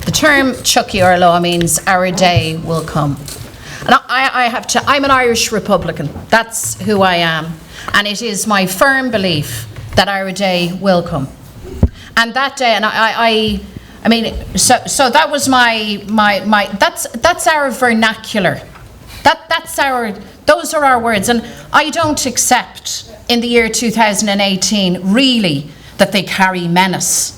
the term Chucky or law means our day will come. And I'm an Irish Republican. That's who I am. And it is my firm belief that our day will come. And that day, and I mean, so that was that's our vernacular. Those are our words. And I don't accept in the year 2018 really that they carry menace.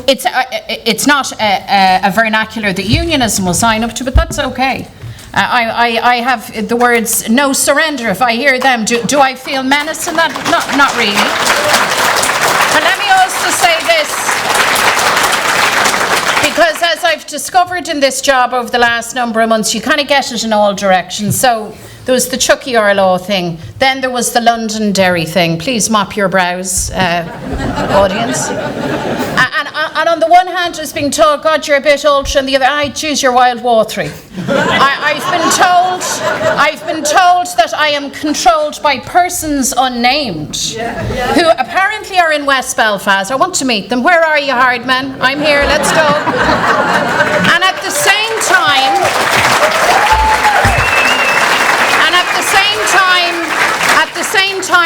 It's not a vernacular that unionism will sign up to, but that's okay. I have the words no surrender. If I hear them, do I feel menace in that? Not really. And let me also say this, because as I've discovered in this job over the last number of months, you kind of get it in all directions. So there was the Chucky or law thing, then there was the Londonderry thing. Please mop your brows, audience. And on the one hand, I was being told, God, you're a bit ultra, and the other, I choose your Wild Watery. I've been told that I am controlled by persons unnamed, who apparently are in West Belfast. I want to meet them. Where are you, hard men? I'm here, let's go. And at the same time,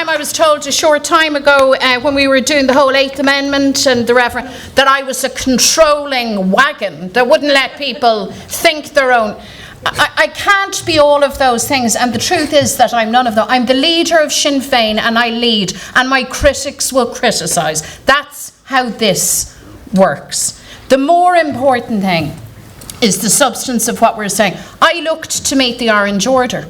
I was told a short time ago when we were doing the whole 8th Amendment and the referendum that I was a controlling wagon that wouldn't let people think their own. I can't be all of those things, and the truth is that I'm none of them. I'm the leader of Sinn Féin, and I lead, and my critics will criticise. That's how this works. The more important thing is the substance of what we're saying. I looked to meet the Orange Order.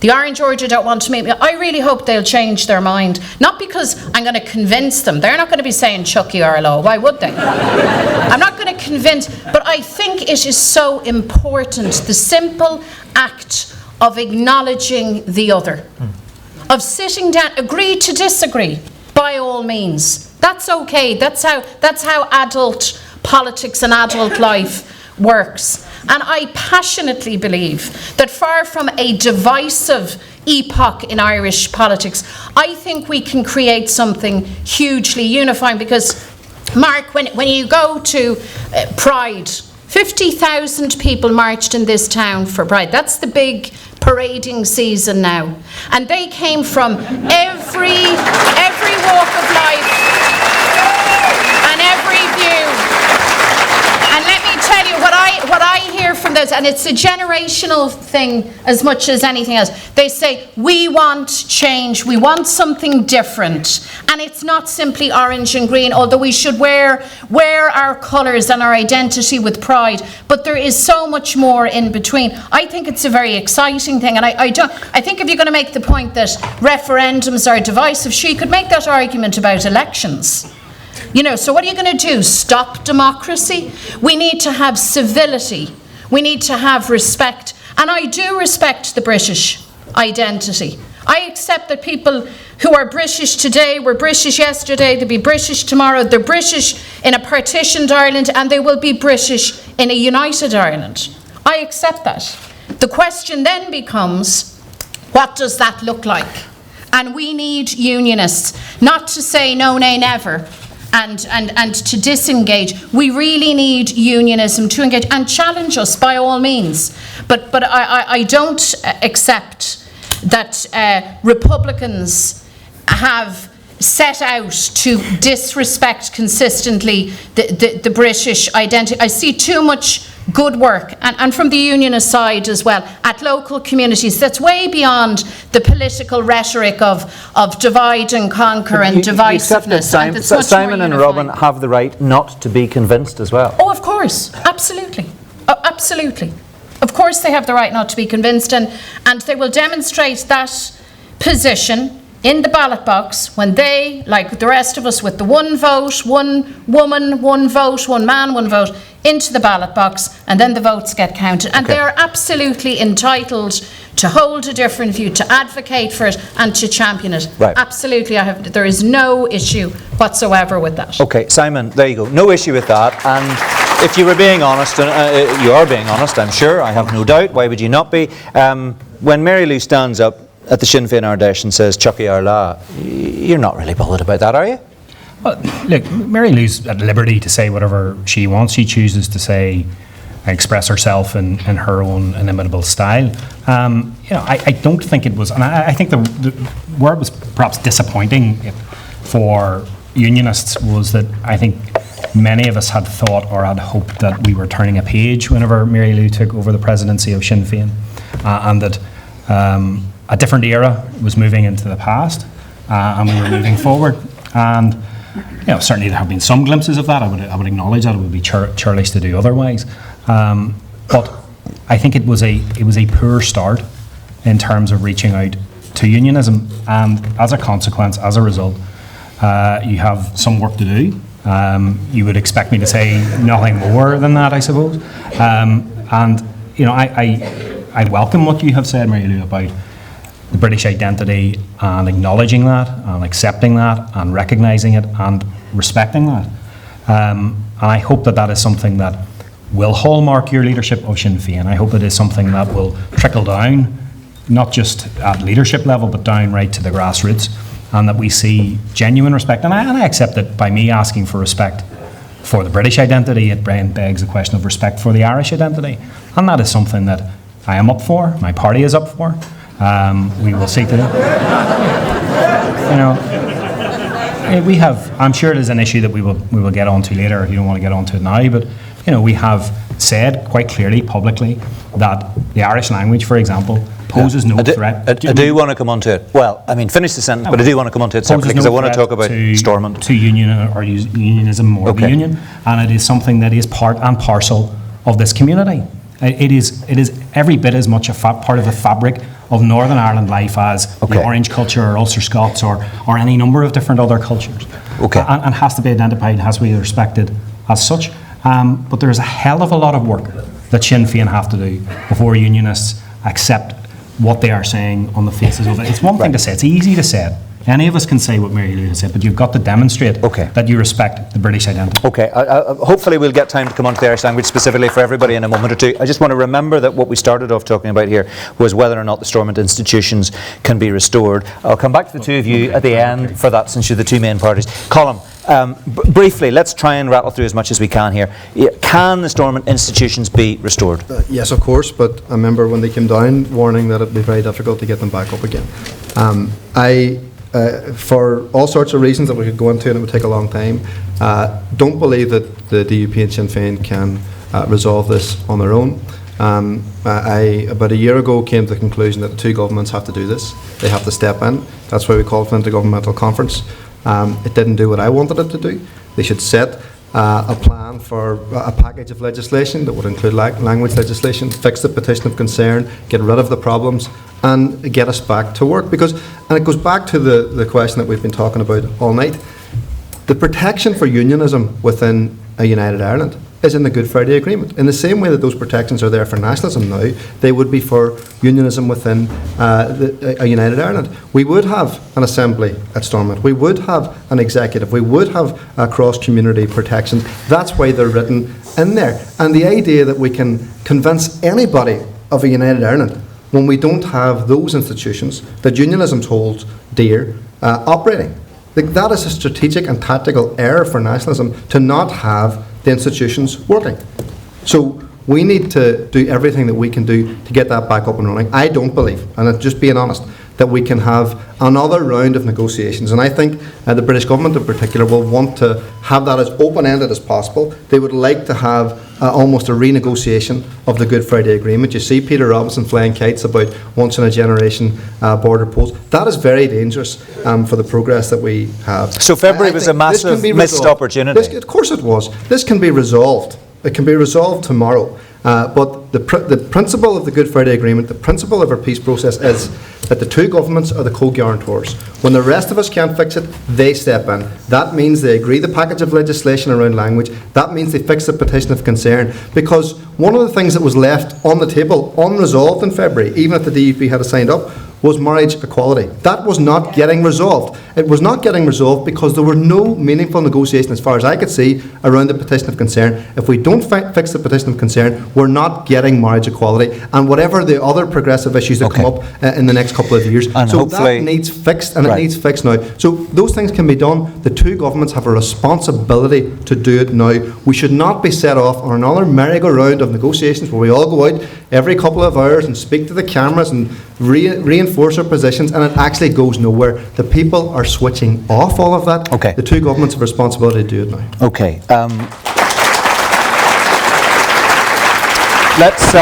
The Orange Order don't want to meet me. I really hope they'll change their mind. Not because I'm going to convince them. They're not going to be saying Chucky or law. Why would they? I'm not going to convince. But I think it is so important, the simple act of acknowledging the other. Of sitting down, agree to disagree, by all means. That's okay. That's how adult politics and adult life works. And I passionately believe that far from a divisive epoch in Irish politics, I think we can create something hugely unifying. Because, Mark, when you go to Pride, 50,000 people marched in this town for Pride. That's the big parading season now. And they came from every walk of life and every view. And let me tell you what I hear from those, and it's a generational thing as much as anything else. They say, we want change, we want something different. And it's not simply orange and green, although we should wear our colours and our identity with pride. But there is so much more in between. I think it's a very exciting thing, and I think if you're going to make the point that referendums are divisive, you could make that argument about elections. You know, so what are you going to do? Stop democracy? We need to have civility. We need to have respect. And I do respect the British identity. I accept that people who are British today were British yesterday, they'll be British tomorrow, they're British in a partitioned Ireland, and they will be British in a united Ireland. I accept that. The question then becomes, what does that look like? And we need unionists, not to say no, nay, never, and to disengage. We really need unionism to engage and challenge us by all means. But I don't accept that Republicans have set out to disrespect consistently the British identity. I see too much good work, and from the unionist side as well, at local communities. That's way beyond the political rhetoric of divide and conquer and divisiveness. Simon and Robin have the right not to be convinced as well. Oh, of course, absolutely. Oh, absolutely. Of course they have the right not to be convinced, and they will demonstrate that position in the ballot box when they, like the rest of us, with the one vote, one woman, one vote, one man, one vote, into the ballot box, and then the votes get counted. And they are absolutely entitled to hold a different view, to advocate for it, and to champion it. Right. Absolutely, there is no issue whatsoever with that. Okay, Simon, there you go. No issue with that. And if you were being honest, and you are being honest, I'm sure, I have no doubt, why would you not be? When Mary Lou stands up at the Sinn Féin Ardèche and says, Chucky Arla, you're not really bothered about that, are you? Well, look, Mary Lou's at liberty to say whatever she wants. She chooses to say, express herself in her own inimitable style. I don't think it was, and I think where it was perhaps disappointing for unionists was that I think many of us had thought or had hoped that we were turning a page whenever Mary Lou took over the presidency of Sinn Féin, and that a different era was moving into the past, and we were moving forward. And certainly there have been some glimpses of that. I would acknowledge that. It would be churlish to do otherwise. But I think it was a poor start in terms of reaching out to unionism, and as a consequence, as a result, you have some work to do. You would expect me to say nothing more than that, I suppose. I welcome what you have said, Mary Lou, about the British identity and acknowledging that and accepting that and recognising it and respecting that. And I hope that is something that will hallmark your leadership of Sinn Féin. I hope it is something that will trickle down, not just at leadership level, but down right to the grassroots, and that we see genuine respect. And I accept that by me asking for respect for the British identity, it begs the question of respect for the Irish identity. And that is something that I am up for, my party is up for. We will seek to do. We have, I'm sure it is an issue that we will get onto later if you don't want to get onto it now, but we have said quite clearly publicly that the Irish language, for example, poses no threat. I do want to come onto it. Well, I mean, finish the sentence, but I do want to come onto it separately because I want to talk about Stormont. To union or unionism or the union, and it is something that is part and parcel of this community. It is every bit as much a part of the fabric of Northern Ireland life as the Orange culture or Ulster Scots or any number of different other cultures. And has to be identified, has to be respected as such. But there's a hell of a lot of work that Sinn Féin have to do before unionists accept what they are saying on the faces of it. It's one thing to say, it's easy to say it. Any of us can say what Mary Lou has said, but you've got to demonstrate that you respect the British identity. Hopefully we'll get time to come on to the Irish language specifically for everybody in a moment or two. I just want to remember that what we started off talking about here was whether or not the Stormont institutions can be restored. I'll come back to the two of you at the end for that, since you're the two main parties. Colm, briefly, let's try and rattle through as much as we can here. Can the Stormont institutions be restored? Yes, of course, but I remember when they came down warning that it'd be very difficult to get them back up again. For all sorts of reasons that we could go into and it would take a long time, don't believe that the DUP and Sinn Féin can resolve this on their own. I, about a year ago, came to the conclusion that the two governments have to do this. They have to step in. That's why we called for an intergovernmental conference. It didn't do what I wanted it to do. They should set a plan for a package of legislation that would include language legislation, fix the petition of concern, get rid of the problems, and get us back to work. And it goes back to the question that we've been talking about all night. The protection for unionism within a United Ireland is in the Good Friday Agreement. In the same way that those protections are there for nationalism now, they would be for unionism within a United Ireland. We would have an assembly at Stormont. We would have an executive. We would have cross-community protections. That's why they're written in there. And the idea that we can convince anybody of a United Ireland when we don't have those institutions that unionism holds dear operating. That is a strategic and tactical error for nationalism to not have the institutions working. So we need to do everything that we can do to get that back up and running. I don't believe, and I'm just being honest, that we can have another round of negotiations. And I think the British government in particular will want to have that as open-ended as possible. They would like to have almost a renegotiation of the Good Friday Agreement. You see Peter Robinson flying kites about once-in-a-generation border posts. That is very dangerous for the progress that we have. So February was a massive missed opportunity. Of course it was. This can be resolved. It can be resolved tomorrow. But the principle of the Good Friday Agreement, the principle of our peace process is that the two governments are the co-guarantors. When the rest of us can't fix it, they step in. That means they agree the package of legislation around language. That means they fix the petition of concern. Because one of the things that was left on the table, unresolved in February, even if the DUP had signed up, was marriage equality. That was not getting resolved. It was not getting resolved because there were no meaningful negotiations, as far as I could see, around the petition of concern. If we don't fix the petition of concern, we're not getting marriage equality, and whatever the other progressive issues that come up in the next couple of years. And so that needs fixed, and it needs fixed now. So those things can be done. The two governments have a responsibility to do it now. We should not be set off on another merry-go-round of negotiations where we all go out every couple of hours and speak to the cameras and reinforce our positions, and it actually goes nowhere. The people are switching off all of that. Okay. The two governments have a responsibility to do it now. Okay. Let's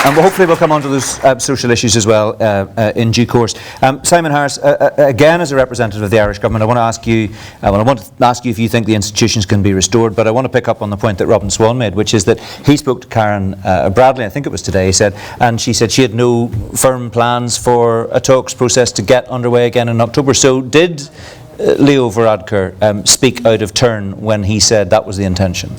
and hopefully we'll come on to those social issues as well in due course. Simon Harris, again as a representative of the Irish Government, I want to ask you if you think the institutions can be restored, but I want to pick up on the point that Robin Swan made, which is that he spoke to Karen Bradley, I think it was today, he said, and she said she had no firm plans for a talks process to get underway again in October. So did Leo Varadkar speak out of turn when he said that was the intention?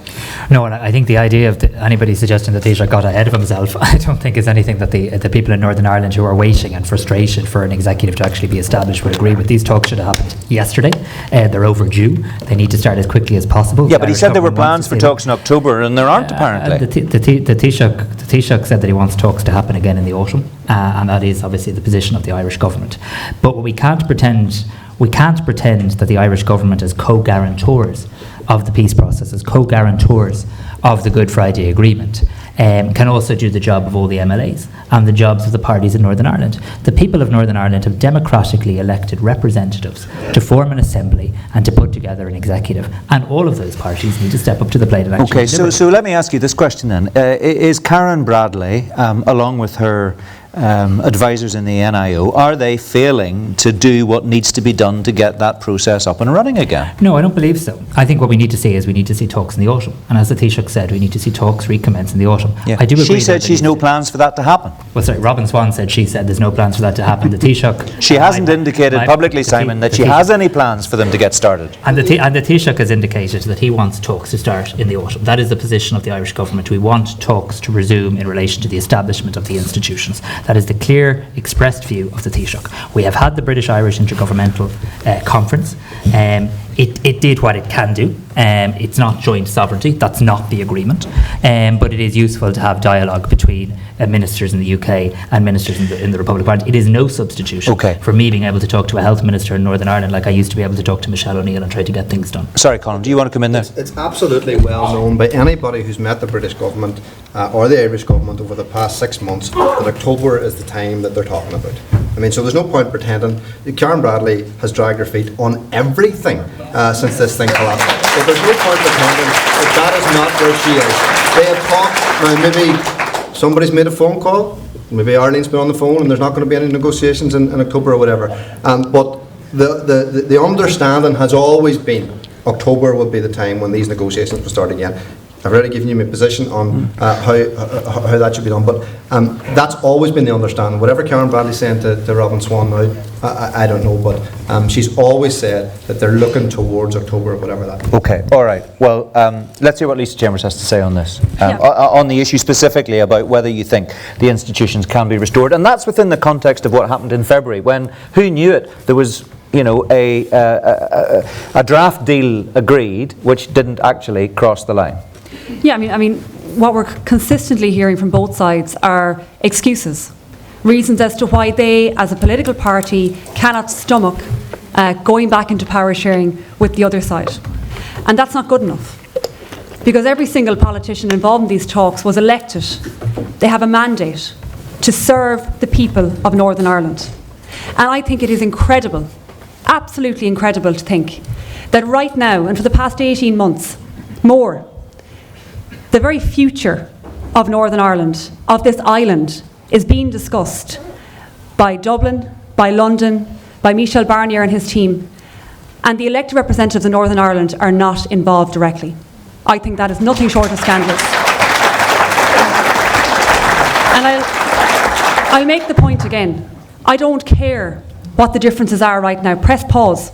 No, and I think the idea of anybody suggesting that Taoiseach got ahead of himself, I don't think is anything that the people in Northern Ireland who are waiting and frustrated for an executive to actually be established would agree with. These talks should have happened yesterday. They're overdue. They need to start as quickly as possible. Yeah, but he said there were plans for talks in October, and there aren't apparently. The Taoiseach said that he wants talks to happen again in the autumn, and that is obviously the position of the Irish government. But we can't pretend that the Irish government is co-guarantors of the peace process, as co-guarantors of the Good Friday Agreement, can also do the job of all the MLAs and the jobs of the parties in Northern Ireland. The people of Northern Ireland have democratically elected representatives to form an assembly and to put together an executive, and all of those parties need to step up to the plate and actually deliver. Okay, so let me ask you this question then. Is Karen Bradley, along with her advisors in the NIO, are they failing to do what needs to be done to get that process up and running again? No, I don't believe so. I think what we need to see is we need to see talks in the autumn. And as the Taoiseach said, we need to see talks recommence in the autumn. Yeah. I do agree. She said she's no plans for that to happen. Well, sorry, Robin Swan said there's no plans for that to happen. The Taoiseach... She hasn't indicated publicly, Simon, that she has any plans for them to get started. And the Taoiseach has indicated that he wants talks to start in the autumn. That is the position of the Irish government. We want talks to resume in relation to the establishment of the institutions. That is the clear expressed view of the Taoiseach. We have had the British-Irish Intergovernmental Conference. It did what it can do. It's not joint sovereignty. That's not the agreement. But it is useful to have dialogue between ministers in the UK and ministers in the Republic of Ireland. It is no substitution for me being able to talk to a health minister in Northern Ireland like I used to be able to talk to Michelle O'Neill and try to get things done. Sorry, Colin, do you want to come in there? It's absolutely well known by anybody who's met the British government or the Irish government over the past 6 months that October is the time that they're talking about. I mean, so there's no point pretending. Karen Bradley has dragged her feet on everything since this thing collapsed. So there's no point pretending that is not where she is. They have talked, now maybe somebody's made a phone call, maybe Arlene's been on the phone and there's not going to be any negotiations in October or whatever. But the understanding has always been October will be the time when these negotiations will start again. I've already given you my position on how that should be done, but that's always been the understanding. Whatever Karen Bradley's saying to Robin Swan now, I don't know, but she's always said that they're looking towards October or whatever that is. Okay, all right. Well, let's hear what Lisa Chambers has to say on this, on the issue specifically about whether you think the institutions can be restored. And that's within the context of what happened in February when, who knew it, there was a draft deal agreed which didn't actually cross the line. Yeah, I mean, what we're consistently hearing from both sides are excuses, reasons as to why they, as a political party, cannot stomach going back into power sharing with the other side. And that's not good enough, because every single politician involved in these talks was elected. They have a mandate to serve the people of Northern Ireland. And I think it is incredible, absolutely incredible to think that right now, and for the past 18 months, more, the very future of Northern Ireland, of this island, is being discussed by Dublin, by London, by Michel Barnier and his team, and the elected representatives of Northern Ireland are not involved directly. I think that is nothing short of scandalous. And I'll make the point again. I don't care what the differences are right now. Press pause.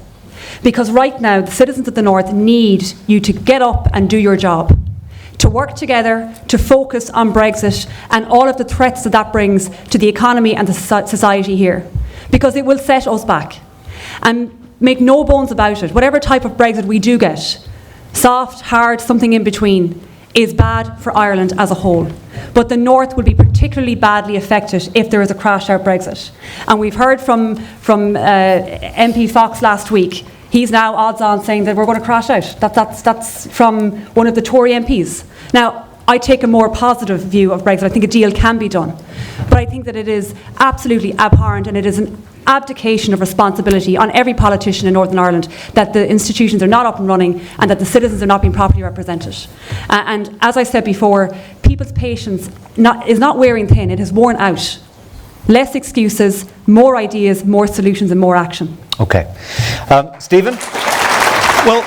Because right now, the citizens of the North need you to get up and do your job, to to work together, to focus on Brexit and all of the threats that that brings to the economy and the society here. Because it will set us back. And make no bones about it, whatever type of Brexit we do get, soft, hard, something in between, is bad for Ireland as a whole. But the North will be particularly badly affected if there is a crashed-out Brexit. And we've heard from MP Fox last week. He's now odds-on saying that we're going to crash out. That's from one of the Tory MPs. Now, I take a more positive view of Brexit. I think a deal can be done. But I think that it is absolutely abhorrent, and it is an abdication of responsibility on every politician in Northern Ireland that the institutions are not up and running and that the citizens are not being properly represented. And as I said before, people's patience is not wearing thin, it has worn out. Less excuses, more ideas, more solutions and more action. Okay. Stephen? Well,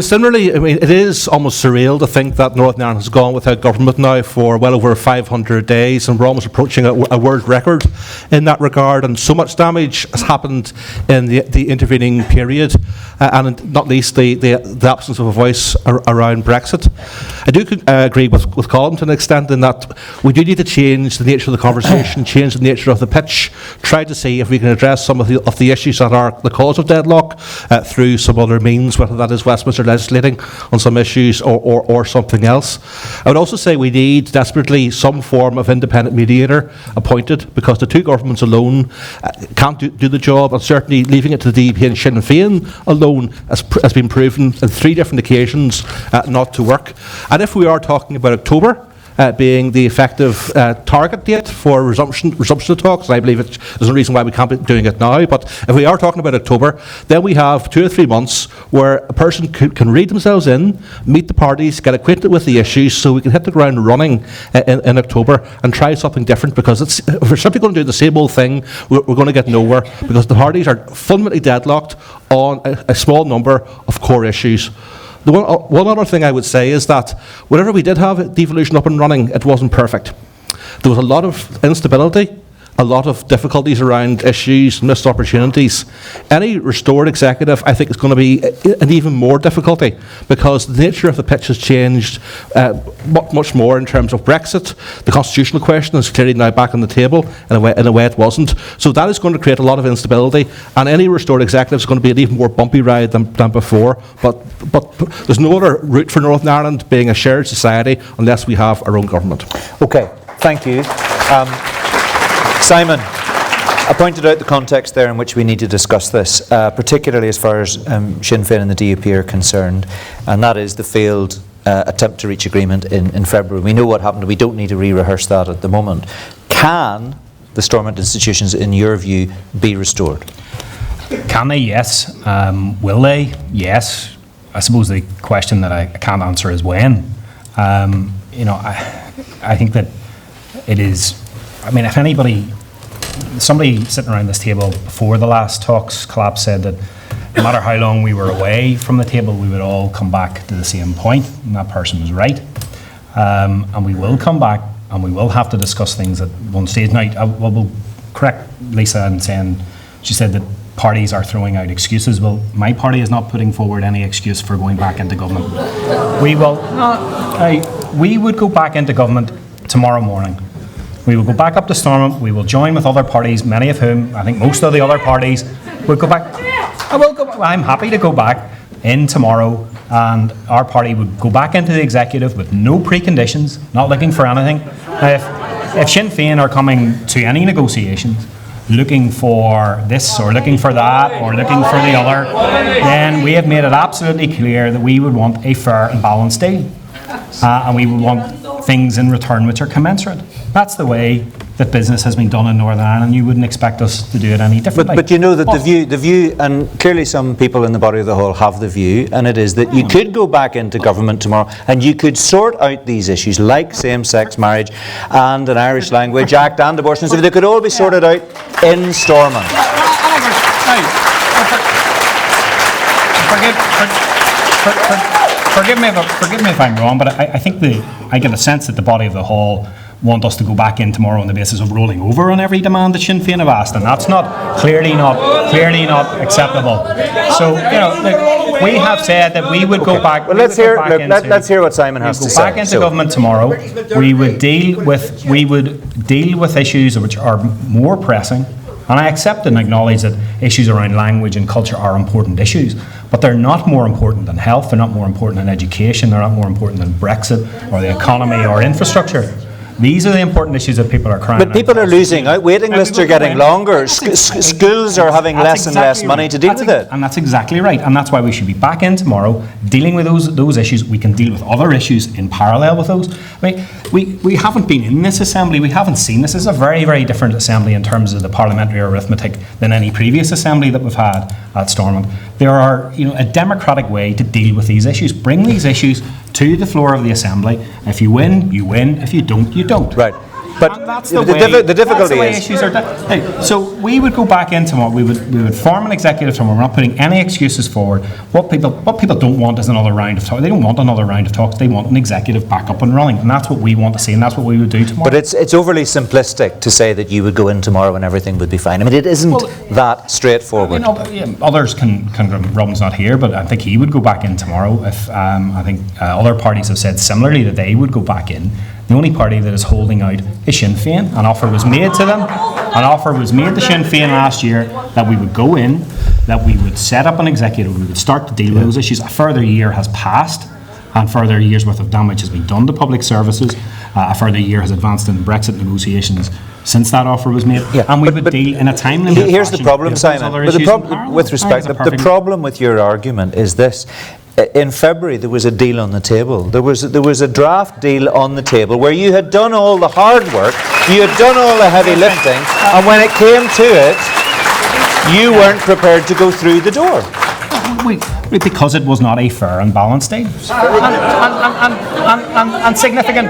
similarly, it is almost surreal to think that Northern Ireland has gone without government now for well over 500 days, and we're almost approaching a world record in that regard, and so much damage has happened in the intervening period, and not least the absence of a voice around Brexit. I do agree with Colin to an extent in that we do need to change the nature of the conversation, change the nature of the pitch, try to see if we can address some of the issues that are the cause of deadlock through some other means, whether that is Westminster legislating on some issues or something else. I would also say we need desperately some form of independent mediator appointed, because the two governments alone can't do the job, and certainly leaving it to the DUP and Sinn Féin alone has been proven on 3 different occasions not to work. And if we are talking about October being the effective target date for resumption of talks, and I believe there's no reason why we can't be doing it now, but if we are talking about October, then we have 2 or 3 months where a person can read themselves in, meet the parties, get acquainted with the issues, so we can hit the ground running in October and try something different, because if we're simply going to do the same old thing, we're going to get nowhere, because the parties are fundamentally deadlocked on a small number of core issues. The one other thing I would say is that whenever we did have devolution up and running, it wasn't perfect. There was a lot of instability, a lot of difficulties around issues, missed opportunities. Any restored executive, I think, is going to be an even more difficulty, because the nature of the pitch has changed much more in terms of Brexit. The constitutional question is clearly now back on the table in a way it wasn't. So that is going to create a lot of instability, and any restored executive is going to be an even more bumpy ride than before. But there's no other route for Northern Ireland being a shared society unless we have our own government. Okay, thank you. Simon, I pointed out the context there in which we need to discuss this, particularly as far as Sinn Féin and the DUP are concerned, and that is the failed attempt to reach agreement in February. We know what happened. We don't need to re-rehearse that at the moment. Can the Stormont institutions, in your view, be restored? Can they? Yes. Will they? Yes. I suppose the question that I can't answer is when. I think that it is. I mean, if somebody sitting around this table before the last talks collapse said that no matter how long we were away from the table, we would all come back to the same point, and that person was right. And we will come back, and we will have to discuss things at one stage. Now, I will correct Lisa in saying, she said that parties are throwing out excuses. Well, my party is not putting forward any excuse for going back into government. We would go back into government tomorrow morning. We will go back up to Stormont, we will join with other parties, many of whom, I think most of the other parties, will go back. I'm happy to go back in tomorrow, and our party would go back into the executive with no preconditions, not looking for anything. If Sinn Féin are coming to any negotiations looking for this or looking for that or looking for the other, then we have made it absolutely clear that we would want a fair and balanced deal. And we would want things in return which are commensurate. That's the way that business has been done in Northern Ireland. You wouldn't expect us to do it any differently. But you know that the view, and clearly some people in the body of the whole have the view, and it is that you could go back into government tomorrow and you could sort out these issues like same-sex marriage and an Irish Language Act and abortion. So they could all be sorted out in Stormont. Forgive me if I'm wrong, but I think I get a sense that the body of the hall want us to go back in tomorrow on the basis of rolling over on every demand that Sinn Féin have asked, and that's clearly not acceptable. So we have said that we would go back. Well, let's hear what Simon has to say. Go back into government tomorrow. We would deal with issues which are more pressing. And I accept and acknowledge that issues around language and culture are important issues, but they're not more important than health, they're not more important than education, they're not more important than Brexit or the economy or infrastructure. These are the important issues that people are crying out. But people are losing out, waiting lists are getting longer, schools are having less and less money to deal with it. And that's exactly right, and that's why we should be back in tomorrow, dealing with those issues. We can deal with other issues in parallel with those. I mean, we haven't been in this assembly, we haven't seen this. This is a very, very different assembly in terms of the parliamentary arithmetic than any previous assembly that we've had at Stormont. There are, a democratic way to deal with these issues. Bring these issues to the floor of the assembly. If you win, you win. If you don't, you don't. Right. But that's the difficulty is issues are done. So we would go back in tomorrow. We would form an executive tomorrow. We're not putting any excuses forward. What people don't want is another round of talk. They don't want another round of talks. They want an executive back up and running, and that's what we want to see, and that's what we would do tomorrow. But it's overly simplistic to say that you would go in tomorrow and everything would be fine. I mean, it isn't that straightforward. Others can. Robin's not here, but I think he would go back in tomorrow. If I think other parties have said similarly that they would go back in. The only party that is holding out is Sinn Féin. An offer was made to them. An offer was made to Sinn Féin last year that we would go in, that we would set up an executive, we would start to deal with those issues. A further year has passed, and further years worth of damage has been done to public services. A further year has advanced in Brexit negotiations since that offer was made, and we would deal in a timely manner. Here's the problem, Simon. But the problem, with respect, the problem with your argument is this. In February, there was a deal on the table. There was a draft deal on the table where you had done all the hard work, you had done all the heavy lifting, and when it came to it, you weren't prepared to go through the door. Because it was not a fair and balanced deal, and significant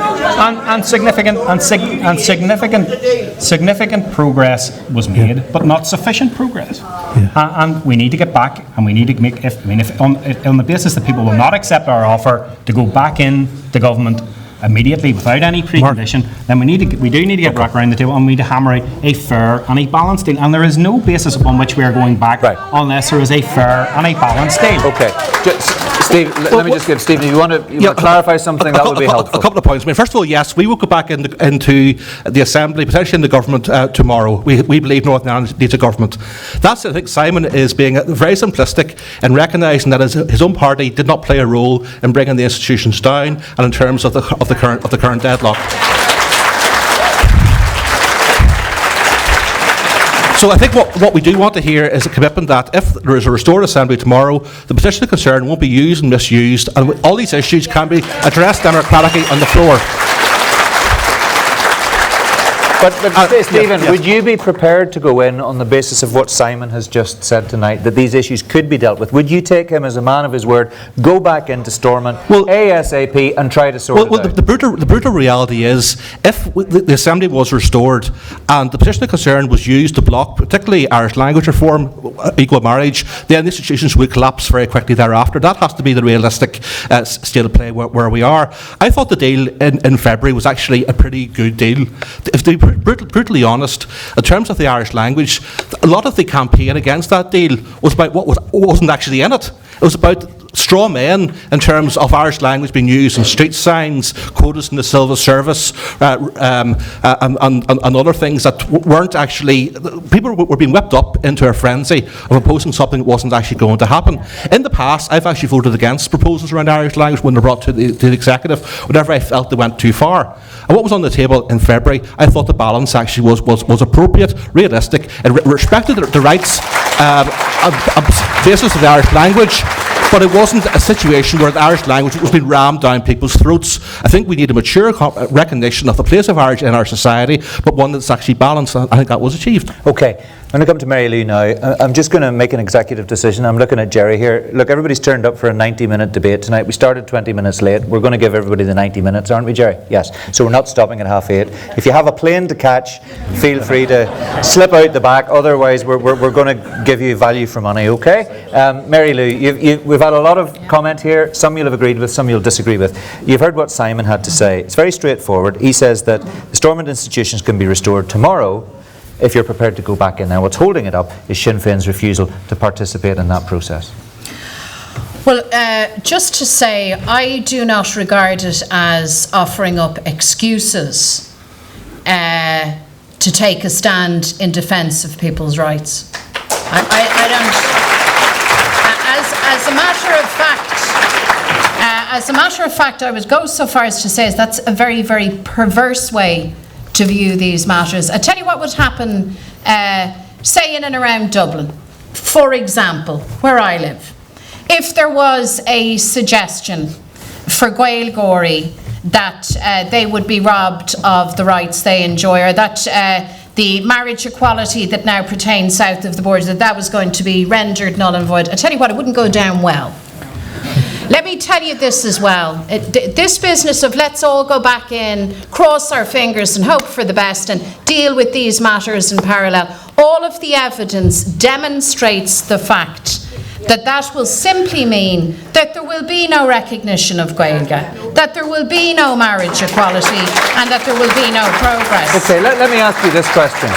progress was made, but not sufficient progress. And we need to get back, and we need to make. If on the basis that people will not accept our offer to go back in the government immediately without any precondition, then we do need to get back around the table, and we need to hammer out a fair and a balanced deal. And there is no basis upon which we are going back unless there is a fair and a balanced deal. Okay. Steve, let me just give Stephen, you want to clarify something, that would be helpful. A couple of points. I mean, first of all, yes, we will go back into the Assembly, potentially in the government tomorrow. We believe Northern Ireland needs a government. That's, I think Simon is being very simplistic in recognising that his own party did not play a role in bringing the institutions down and in terms of the current deadlock. So I think what we do want to hear is a commitment that if there is a restored assembly tomorrow, the petition of concern won't be used and misused, and all these issues can be addressed democratically on the floor. But Stephen, would you be prepared to go in on the basis of what Simon has just said tonight, that these issues could be dealt with? Would you take him as a man of his word, go back into Stormont ASAP and try to sort it out? The brutal reality is, if the Assembly was restored and the petition of concern was used to block particularly Irish language reform, equal marriage, then the institutions would collapse very quickly thereafter. That has to be the realistic state of play where we are. I thought the deal in February was actually a pretty good deal. If to be brutally honest, in terms of the Irish language, a lot of the campaign against that deal was about what wasn't actually in it. It was about straw men in terms of Irish language being used in street signs, quotas in the civil service, and other things that weren't actually. People were being whipped up into a frenzy of opposing something that wasn't actually going to happen. In the past, I've actually voted against proposals around Irish language when they're brought to the executive, whenever I felt they went too far. And what was on the table in February, I thought the balance actually was appropriate, realistic, and respected the rights and basis of the Irish language. But it wasn't a situation where the Irish language was being rammed down people's throats. I think we need a mature recognition of the place of Irish in our society, but one that's actually balanced. I think that was achieved. Okay. I'm going to come to Mary Lou now. I'm just going to make an executive decision. I'm looking at Jerry here. Look, everybody's turned up for a 90-minute debate tonight. We started 20 minutes late. We're going to give everybody the 90 minutes, aren't we, Jerry? Yes. So we're not stopping at 8:30. If you have a plane to catch, feel free to slip out the back. Otherwise, we're going to give you value for money, okay? Mary Lou, we've had a lot of comment here. Some you'll have agreed with, some you'll disagree with. You've heard what Simon had to say. It's very straightforward. He says that the Stormont institutions can be restored tomorrow if you're prepared to go back in there. What's holding it up is Sinn Féin's refusal to participate in that process. Well, just to say, I do not regard it as offering up excuses to take a stand in defence of people's rights. I don't. As a matter of fact, I would go so far as to say that's a very, very perverse way to view these matters. I tell you what would happen, say in and around Dublin, for example, where I live. If there was a suggestion for Gael Gorey that they would be robbed of the rights they enjoy, or that the marriage equality that now pertains south of the border, that was going to be rendered null and void, I tell you what, it wouldn't go down well. Let me tell you this as well. This business of let's all go back in, cross our fingers and hope for the best and deal with these matters in parallel, all of the evidence demonstrates the fact that will simply mean that there will be no recognition of Gaeilge, that there will be no marriage equality, and that there will be no progress. Okay, let me ask you this question.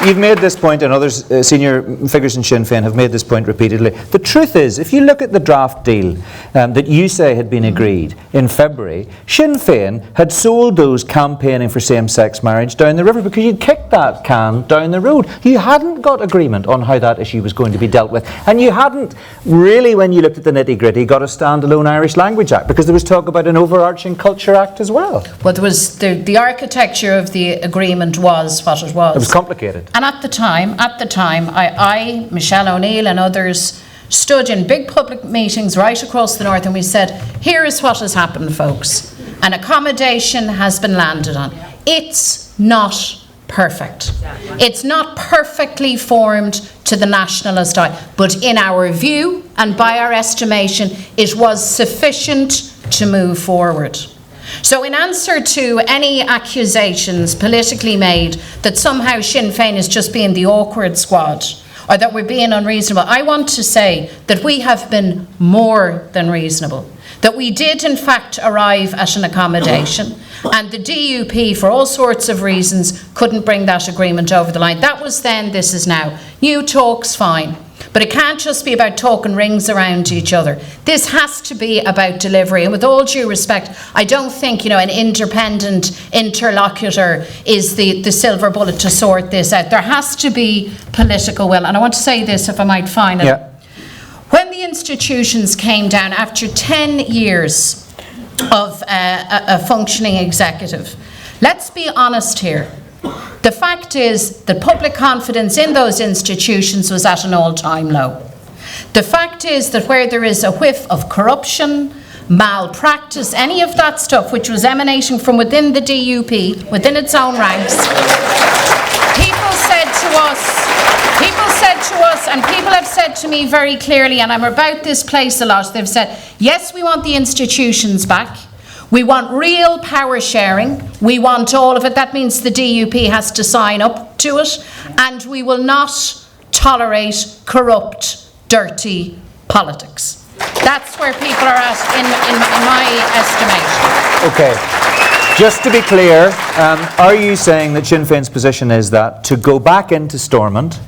You've made this point, and others, senior figures in Sinn Féin have made this point repeatedly. The truth is, if you look at the draft deal that you say had been agreed in February, Sinn Féin had sold those campaigning for same-sex marriage down the river because you'd kicked that can down the road. You hadn't got agreement on how that issue was going to be dealt with, and you hadn't really, when you looked at the nitty-gritty, got a standalone Irish Language Act, because there was talk about an overarching Culture Act as well. Well, there was the architecture of the agreement was what it was. It was complicated. And at the time, I, Michelle O'Neill and others stood in big public meetings right across the north, and we said, here is what has happened, folks. An accommodation has been landed on. It's not perfect. It's not perfectly formed to the nationalist eye, but in our view and by our estimation, it was sufficient to move forward. So in answer to any accusations politically made that somehow Sinn Féin is just being the awkward squad, or that we're being unreasonable, I want to say that we have been more than reasonable. That we did in fact arrive at an accommodation, and the DUP, for all sorts of reasons, couldn't bring that agreement over the line. That was then, this is now. New talk's fine, but it can't just be about talking rings around each other. This has to be about delivery, and with all due respect, I don't think an independent interlocutor is the silver bullet to sort this out. There has to be political will, and I want to say this, if I might find it. Yeah. When the institutions came down after 10 years of a functioning executive, let's be honest here. The fact is that public confidence in those institutions was at an all-time low. The fact is that where there is a whiff of corruption, malpractice, any of that stuff which was emanating from within the DUP, within its own ranks, people said to us, and people have said to me very clearly, and I'm about this place a lot, they've said, yes, we want the institutions back. We want real power sharing. We want all of it. That means the DUP has to sign up to it. And we will not tolerate corrupt, dirty politics. That's where people are at in my estimation. Okay. Just to be clear, are you saying that Sinn Féin's position is that to go back into Stormont,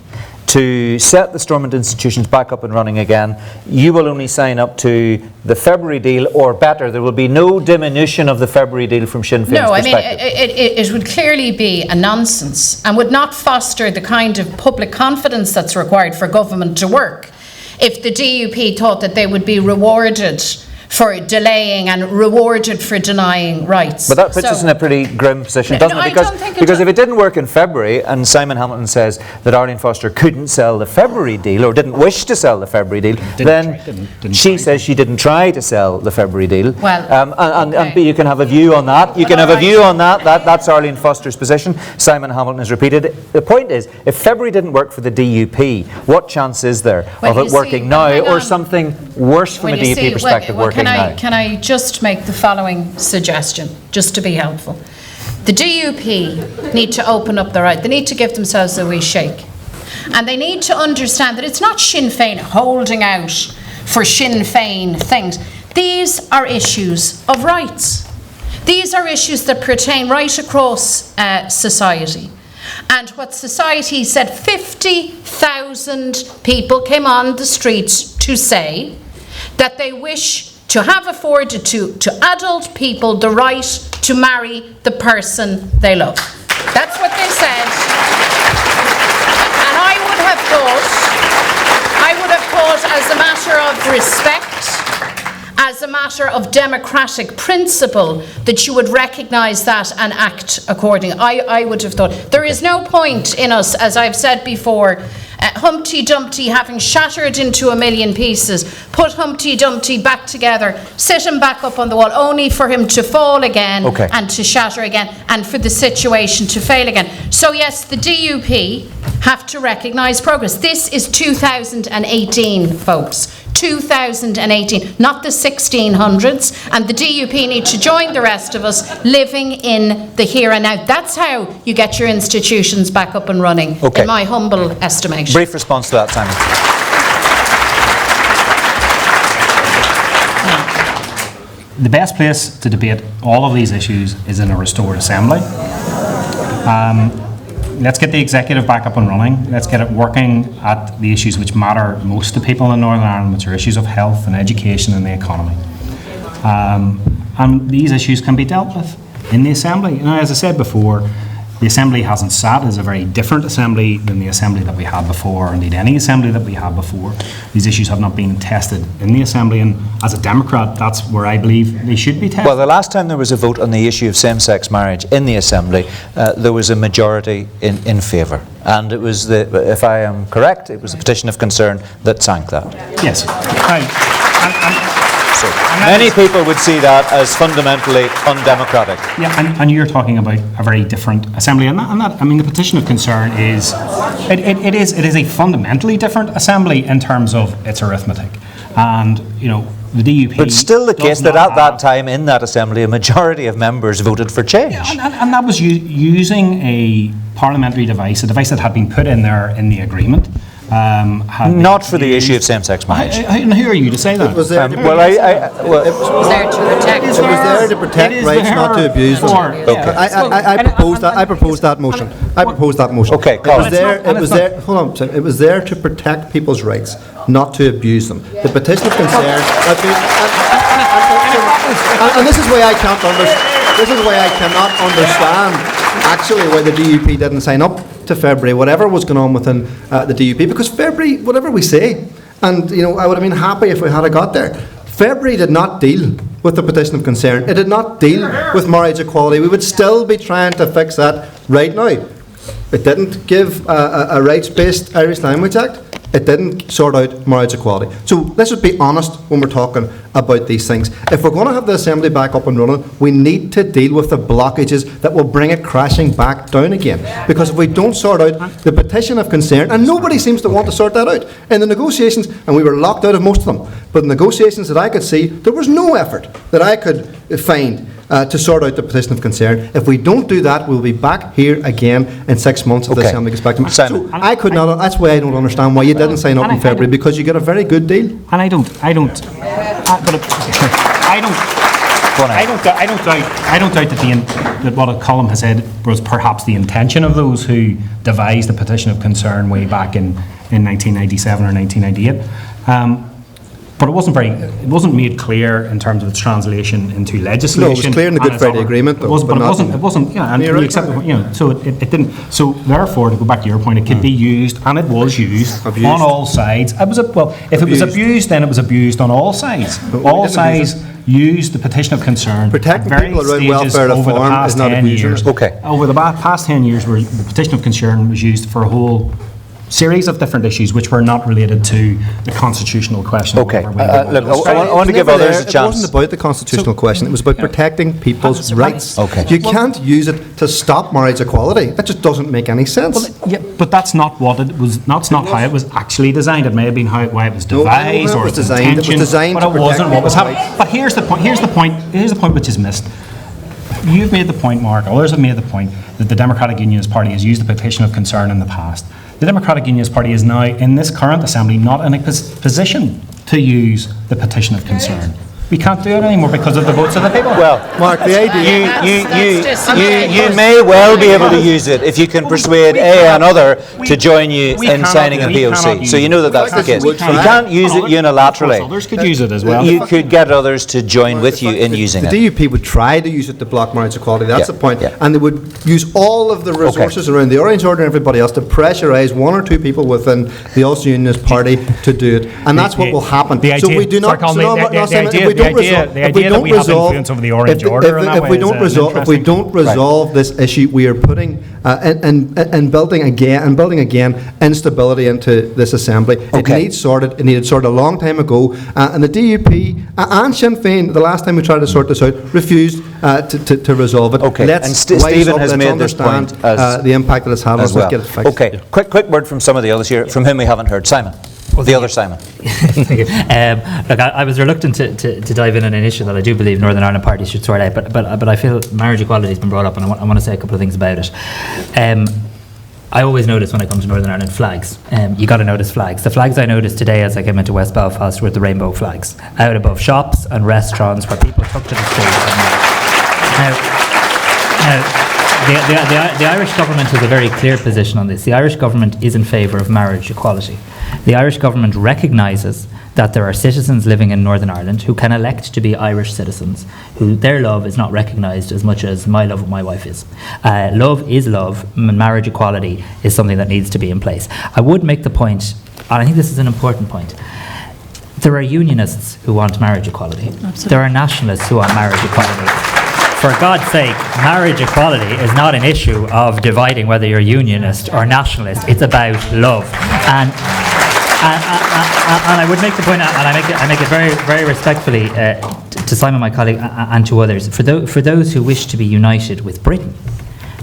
to set the Stormont institutions back up and running again, you will only sign up to the February deal, or better, there will be no diminution of the February deal from Sinn Féin's perspective? No, I mean, it would clearly be a nonsense and would not foster the kind of public confidence that's required for government to work if the DUP thought that they would be rewarded for delaying and rewarded for denying rights. But that puts us in a pretty grim position, doesn't it? Because if it didn't work in February, and Simon Hamilton says that Arlene Foster couldn't sell the February deal, or didn't wish to sell the February deal, she says she didn't try to sell the February deal. Well, and you can have a view on that. You can have a view on that. That's Arlene Foster's position. Simon Hamilton has repeated it. The point is, if February didn't work for the DUP, what chance is there of it working now, or something worse from a DUP perspective working? Can I just make the following suggestion, just to be helpful? The DUP need to open up their eyes. They need to give themselves a wee shake. And they need to understand that it's not Sinn Féin holding out for Sinn Féin things. These are issues of rights. These are issues that pertain right across society. And what society said, 50,000 people came on the streets to say that they wish to have afforded to adult people the right to marry the person they love. That's what they said. And I would have thought, as a matter of respect, as a matter of democratic principle, that you would recognise that and act accordingly. I would have thought. There is no point in us, as I've said before, Humpty Dumpty having shattered into a million pieces, put Humpty Dumpty back together, sit him back up on the wall, only for him to fall again and to shatter again, and for the situation to fail again. So yes, the DUP have to recognise progress. This is 2018, folks. 2018, not the 1600s, and the DUP need to join the rest of us living in the here and now. That's how you get your institutions back up and running, in my humble estimation. Brief response to that, Simon. The best place to debate all of these issues is in a restored assembly. Let's get the executive back up and running. Let's get it working at the issues which matter most to people in Northern Ireland, which are issues of health and education and the economy. And these issues can be dealt with in the Assembly. Now, as I said before, the Assembly hasn't sat as a very different Assembly than the Assembly that we had before, or indeed any Assembly that we had before. These issues have not been tested in the Assembly, and as a Democrat, that's where I believe they should be tested. Well, the last time there was a vote on the issue of same-sex marriage in the Assembly, there was a majority in favour. And it was, if I am correct, it was the petition of concern that sank that. Yes. So many people would see that as fundamentally undemocratic. Yeah, and you're talking about a very different assembly, and that I mean, the petition of concern is it is a fundamentally different assembly in terms of its arithmetic, and the DUP. But still the case that at that time in that assembly, a majority of members voted for change. Yeah, and that was using a parliamentary device, a device that had been put in there in the agreement. Not for the issue of same-sex marriage. And who are you to say that? It was there It was there to protect. It was there to protect rights, not to abuse them. I proposed that motion. Okay, It was there. Hold on a second. It was there to protect people's rights, not to abuse them. The petition of concern. And this is why I can't understand. This is why I cannot understand actually why the DUP didn't sign up to February, whatever was going on within the DUP, because February, whatever we say, and I would have been happy if we had got there. February did not deal with the petition of concern. It did not deal with marriage equality. We would still be trying to fix that right now. It didn't give a rights-based Irish Language Act. It didn't sort out marriage equality. So let's just be honest when we're talking about these things. If we're going to have the Assembly back up and running, we need to deal with the blockages that will bring it crashing back down again. Because if we don't sort out the petition of concern, and nobody seems to want to sort that out, in the negotiations, and we were locked out of most of them, but in the negotiations that I could see, there was no effort that I could find to sort out the petition of concern. If we don't do that, we'll be back here again in 6 months if the Assembly gets back to me. So I could not. That's why I don't understand why you didn't sign up in February, because you get a very good deal. And I don't doubt that what Colm has said was perhaps the intention of those who devised the petition of concern way back in 1997 or 1998. But it wasn't made clear in terms of its translation into legislation. No, it was clear in the Good Friday Agreement, though. It wasn't. Yeah, and we accept it. So it didn't. So therefore, to go back to your point, it could be used, and it was used on all sides. If it was abused, then it was abused on all sides. All sides used the petition of concern. Protecting people around welfare reform is not abuse. Over the past 10 years, where the petition of concern was used for a whole series of different issues which were not related to the constitutional question. Look, I want to give others a chance. It wasn't about the constitutional question. It was about protecting people's rights. You can't use it to stop marriage equality. That just doesn't make any sense. But that's not what it was. That's not how it was actually designed. It may have been why it was devised, or its intention. It was designed, but it wasn't what was happening. But here's the point. Here's the point which is missed. You've made the point, Mark. Others have made the point that the Democratic Unionist Party has used the petition of concern in the past. The Democratic Unionist Party is now, in this current Assembly, not in a position to use the petition of concern. we can't do it anymore because of the votes of the people. Well, Mark, the idea... you may well be able to use it if you can persuade another to join you in signing a POC. So you know that that's the case. You can't use it unilaterally. Others could use it as well. You could get others to join with you in using it. The DUP would try to use it to block marriage equality, that's the point. Yeah. And they would use all of the resources around the Orange Order and everybody else to pressurise one or two people within the Ulster Unionist Party to do it. And that's what will happen. So we do not... If we don't resolve this issue, we are putting and building again instability into this assembly. It needs sorted. It needed sorted a long time ago. And the DUP and Sinn Féin, the last time we tried to sort this out, refused to resolve it. Okay. Let's and Stephen has made this point the impact that it's had on us. Well. Let's get it fixed. Okay. Quick word from some of the others here, from whom we haven't heard. Simon. The other Simon. Thank you. Look, I was reluctant to dive in on an issue that I do believe Northern Ireland parties should sort out, but I feel marriage equality has been brought up, and I want to say a couple of things about it. I always notice when I come to Northern Ireland flags. You got to notice flags. The flags I noticed today as I came into West Belfast were the rainbow flags out above shops and restaurants where people took to the streets. The Irish government has a very clear position on this. The Irish government is in favour of marriage equality. The Irish government recognises that there are citizens living in Northern Ireland who can elect to be Irish citizens, who their love is not recognised as much as my love with my wife is. Love is love, and marriage equality is something that needs to be in place. I would make the point, and I think this is an important point, there are unionists who want marriage equality. Absolutely. There are nationalists who want marriage equality. For God's sake, marriage equality is not an issue of dividing whether you're unionist or nationalist. It's about love. And I would make the point, and I make it very, very respectfully to Simon, my colleague, and to others. For those who wish to be united with Britain,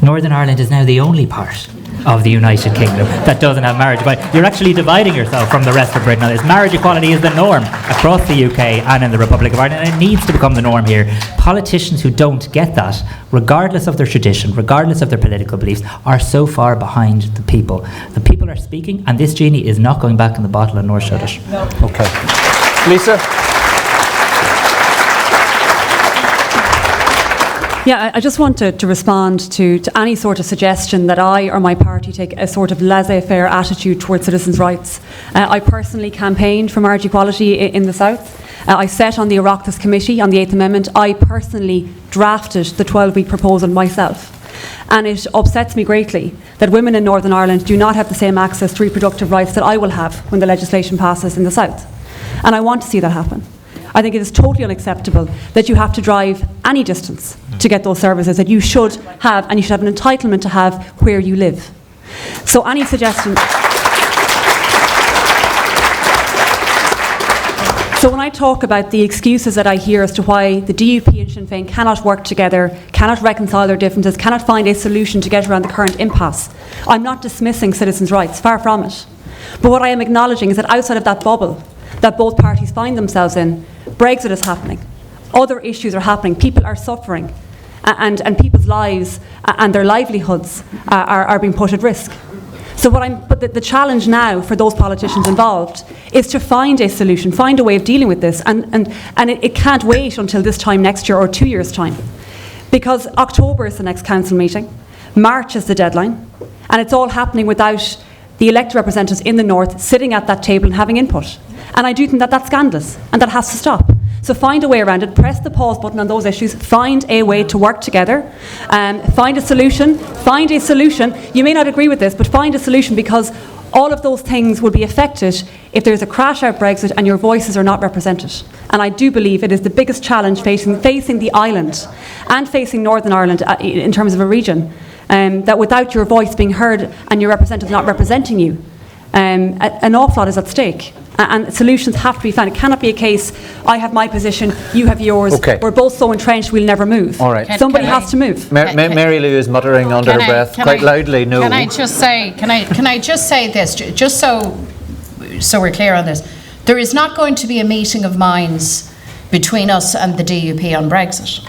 Northern Ireland is now the only part of the United Kingdom that doesn't have marriage equality. You're actually dividing yourself from the rest of Britain. Now, marriage equality is the norm across the UK and in the Republic of Ireland, and it needs to become the norm here. Politicians who don't get that, regardless of their tradition, regardless of their political beliefs, are so far behind the people. The people are speaking, and this genie is not going back in the bottle, and nor should it. No. Okay. Lisa? Yeah, I just wanted to respond to any sort of suggestion that I or my party take a sort of laissez-faire attitude towards citizens' rights. I personally campaigned for marriage equality in the South. I sat on the Oireachtas Committee on the 8th Amendment. I personally drafted the 12-week proposal myself. And it upsets me greatly that women in Northern Ireland do not have the same access to reproductive rights that I will have when the legislation passes in the South. And I want to see that happen. I think it is totally unacceptable that you have to drive any distance to get those services that you should have, and you should have an entitlement to have where you live. So any suggestion... So when I talk about the excuses that I hear as to why the DUP and Sinn Féin cannot work together, cannot reconcile their differences, cannot find a solution to get around the current impasse, I'm not dismissing citizens' rights, far from it. But what I am acknowledging is that outside of that bubble that both parties find themselves in, Brexit is happening. Other issues are happening. People are suffering. And people's lives and their livelihoods are being put at risk. So but the challenge now for those politicians involved is to find a solution, find a way of dealing with this. And it can't wait until this time next year or 2 years' time. Because October is the next council meeting. March is the deadline. And it's all happening without the elected representatives in the North sitting at that table and having input. And I do think that that's scandalous, and that has to stop. So find a way around it, press the pause button on those issues, find a way to work together, find a solution. You may not agree with this, but find a solution, because all of those things will be affected if there's a crash-out Brexit and your voices are not represented. And I do believe it is the biggest challenge facing the island and facing Northern Ireland in terms of a region, that without your voice being heard and your representatives not representing you, an awful lot is at stake. And solutions have to be found. It cannot be a case, I have my position, you have yours. Okay. We're both so entrenched we'll never move. All right. Somebody has to move. Mary Lou is muttering under her breath quite loudly, no. Can I just say this, just so we're clear on this. There is not going to be a meeting of minds between us and the DUP on Brexit.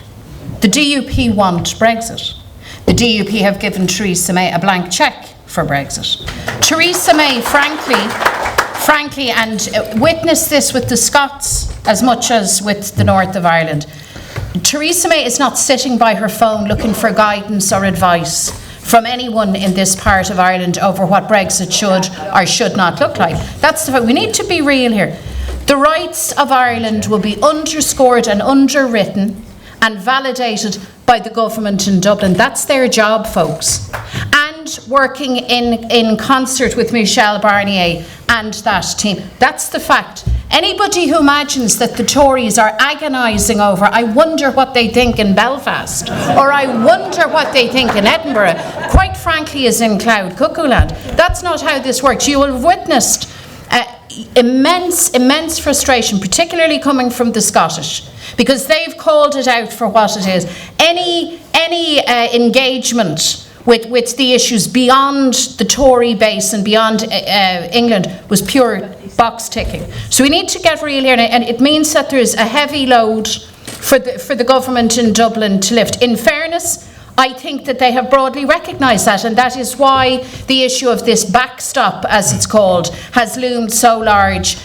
The DUP want Brexit. The DUP have given Theresa May a blank cheque for Brexit. Theresa May, frankly, frankly, and witness this with the Scots as much as with the north of Ireland, Theresa May is not sitting by her phone looking for guidance or advice from anyone in this part of Ireland over what Brexit should or should not look like. That's the fact. We need to be real here. The rights of Ireland will be underscored and underwritten and validated by the government in Dublin. That's their job, folks. And working in concert with Michel Barnier and that team. That's the fact. Anybody who imagines that the Tories are agonising over, I wonder what they think in Belfast, or I wonder what they think in Edinburgh, quite frankly is in cloud cuckoo land. That's not how this works. You will have witnessed immense frustration, particularly coming from the Scottish, because they've called it out for what it is. Any engagement with the issues beyond the Tory base and beyond England was pure box ticking. So we need to get real here, and it means that there is a heavy load for the government in Dublin to lift. In fairness, I think that they have broadly recognised that, and that is why the issue of this backstop, as it's called, has loomed so large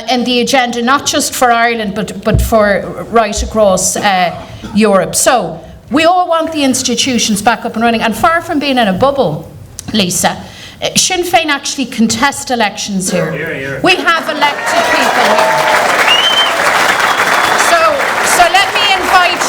in the agenda, not just for Ireland, but for right across Europe. So we all want the institutions back up and running, and far from being in a bubble, Lisa, Sinn Féin actually contest elections here. We have elected people here. So let me invite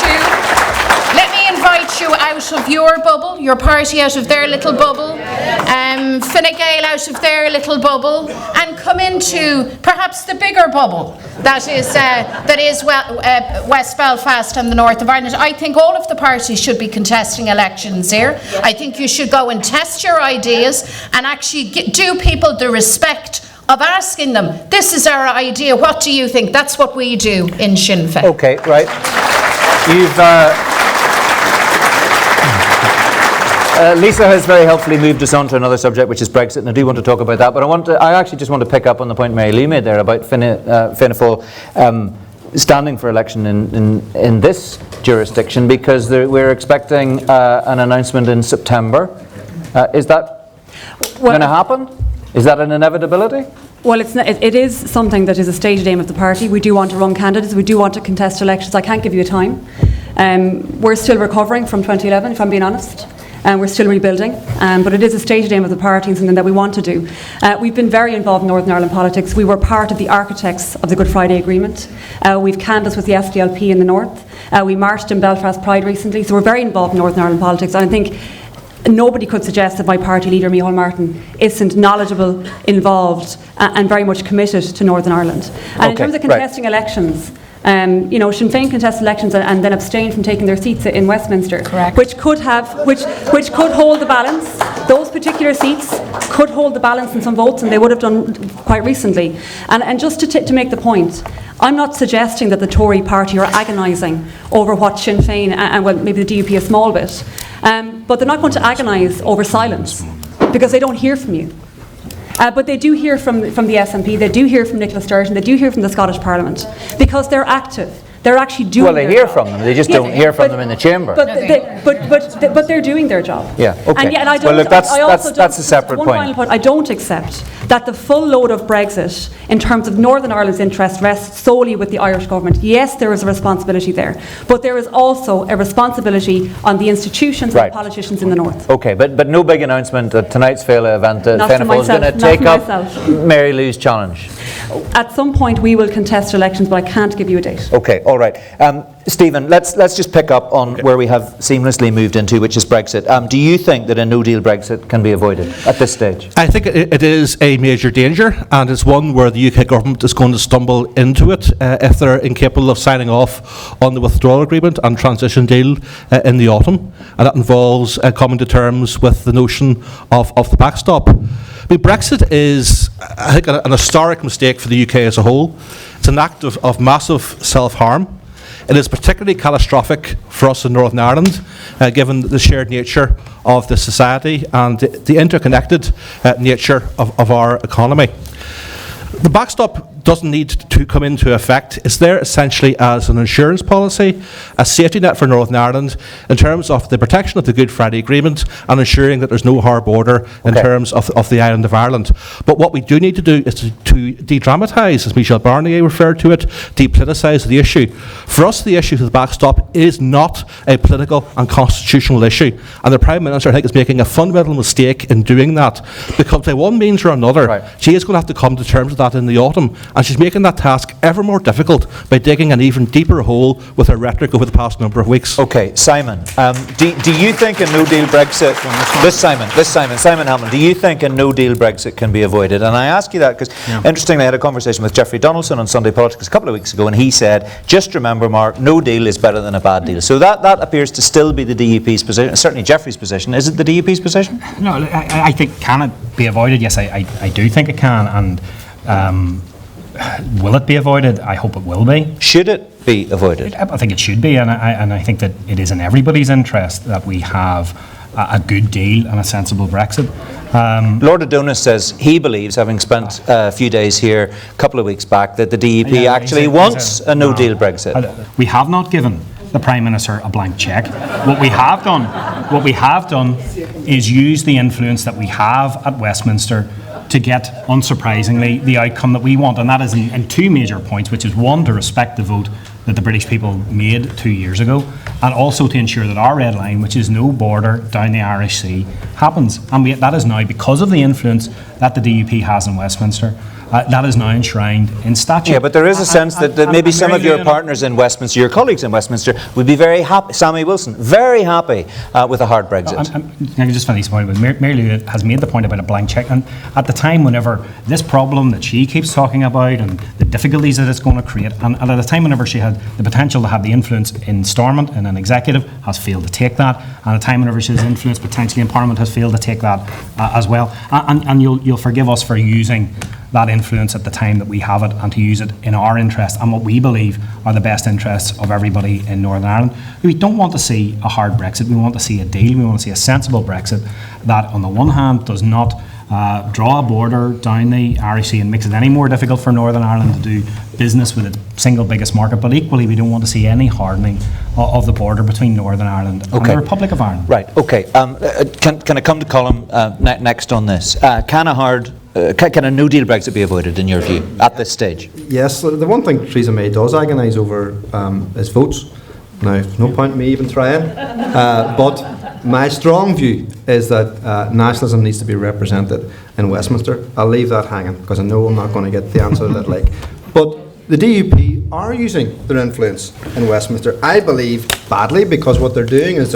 you out of your bubble, your party out of their little bubble, Fine Gael out of their little bubble, and come into perhaps the bigger bubble that is West Belfast and the north of Ireland. I think all of the parties should be contesting elections here. I think you should go and test your ideas and actually do people the respect of asking them, this is our idea, what do you think? That's what we do in Sinn Féin. Okay, right. Lisa has very helpfully moved us on to another subject, which is Brexit, and I do want to talk about that. But I actually just want to pick up on the point Mary Lou made there about Fianna Fáil standing for election in this jurisdiction, because we're expecting an announcement in September. Is that going to happen? Is that an inevitability? Well, it is something that is a stated aim of the party. We do want to run candidates. We do want to contest elections. I can't give you a time. We're still recovering from 2011, if I'm being honest. We're still rebuilding, but it is a stated aim of the party and something that we want to do. We've been very involved in Northern Ireland politics. We were part of the architects of the Good Friday Agreement. We've canvassed with the SDLP in the north. We marched in Belfast Pride recently, so we're very involved in Northern Ireland politics. And I think nobody could suggest that my party leader, Micheál Martin, isn't knowledgeable, involved, and very much committed to Northern Ireland. And in terms of contesting elections, Sinn Féin contest elections and then abstain from taking their seats in Westminster. Correct. which could hold the balance. Those particular seats could hold the balance in some votes, and they would have done quite recently. And just to make the point, I'm not suggesting that the Tory party are agonising over what Sinn Féin and well, maybe the DUP a small bit, but they're not going to agonise over silence, because they don't hear from you. But they do hear from the SNP, they do hear from Nicola Sturgeon, they do hear from the Scottish Parliament, because they're active. They're actually doing Well, they their hear job. from them, they just don't hear from them in the chamber. But they're doing their job. Yeah, okay. And I don't, well, look, that's a separate one point. Final point. I don't accept that the full load of Brexit, in terms of Northern Ireland's interest, rests solely with the Irish government. Yes, there is a responsibility there, but there is also a responsibility on the institutions and the politicians in the north. Okay, but no big announcement at tonight's Féile event that Fianna Fáil is going to take up Mary Lou's challenge. At some point we will contest elections, but I can't give you a date. Okay, all right. Stephen, let's just pick up on where we have seamlessly moved into, which is Brexit. Do you think that a no-deal Brexit can be avoided at this stage? I think it is a major danger, and it's one where the UK government is going to stumble into it if they're incapable of signing off on the withdrawal agreement and transition deal in the autumn, and that involves coming to terms with the notion of the backstop. I mean, Brexit is, I think, an historic mistake for the UK as a whole. It's an act of massive self-harm. It is particularly catastrophic for us in Northern Ireland, given the shared nature of the society and the interconnected nature of our economy. The backstop doesn't need to come into effect. It's there essentially as an insurance policy, a safety net for Northern Ireland in terms of the protection of the Good Friday Agreement and ensuring that there's no hard border in terms of the island of Ireland. But what we do need to do is to de-dramatise, as Michel Barnier referred to it, de-politicise the issue. For us, the issue of the backstop is not a political and constitutional issue. And the Prime Minister, I think, is making a fundamental mistake in doing that, because by one means or another, she is going to have to come to terms with that in the autumn, and she's making that task ever more difficult by digging an even deeper hole with her rhetoric over the past number of weeks. Okay, Simon, do you think a no-deal Brexit, Simon Hamlin, do you think a no-deal Brexit can be avoided? And I ask you that because, interestingly, I had a conversation with Jeffrey Donaldson on Sunday Politics a couple of weeks ago, and he said, just remember, Mark, no deal is better than a bad deal. So that appears to still be the DUP's position, certainly Jeffrey's position. Is it the DUP's position? No, I think, can it be avoided? Yes, I do think it can, and will it be avoided? I hope it will be. Should it be avoided? I think it should be, and I think that it is in everybody's interest that we have a good deal and a sensible Brexit. Lord Adonis says he believes, having spent a few days here a couple of weeks back, that the DUP actually wants a no-deal Brexit. We have not given the Prime Minister a blank cheque. What we have done is use the influence that we have at Westminster to get, unsurprisingly, the outcome that we want, and that is in two major points, which is one, to respect the vote that the British people made 2 years ago, and also to ensure that our red line, which is no border down the Irish Sea, happens. And that is now, because of the influence that the DUP has in Westminster, that is now enshrined in statute. Yeah, but there is a sense that maybe some of your partners in Westminster, your colleagues in Westminster, would be very happy, Sammy Wilson, very happy with a hard Brexit. I can just finish this point with Mary has made the point about a blank cheque, and at the time whenever this problem that she keeps talking about and the difficulties that it's going to create, and at the time whenever she had the potential to have the influence in Stormont and an executive, has failed to take that, and at a time whenever she has influence potentially in Parliament, has failed to take that as well. And you'll forgive us for using that influence at the time that we have it, and to use it in our interest and what we believe are the best interests of everybody in Northern Ireland. We don't want to see a hard Brexit. We want to see a deal. We want to see a sensible Brexit that, on the one hand, does not draw a border down the Irish Sea and makes it any more difficult for Northern Ireland to do business with its single biggest market, but equally we don't want to see any hardening of the border between Northern Ireland and the Republic of Ireland. Right, okay. Can I come to Colm next on this? Can a no-deal Brexit be avoided, in your view, at this stage? Yes, the one thing Theresa May does agonise over is votes. Now, no point in me even trying, but my strong view is that nationalism needs to be represented in Westminster. I'll leave that hanging, because I know I'm not going to get the answer that I'd like. But the DUP are using their influence in Westminster, I believe, badly, because what they're doing is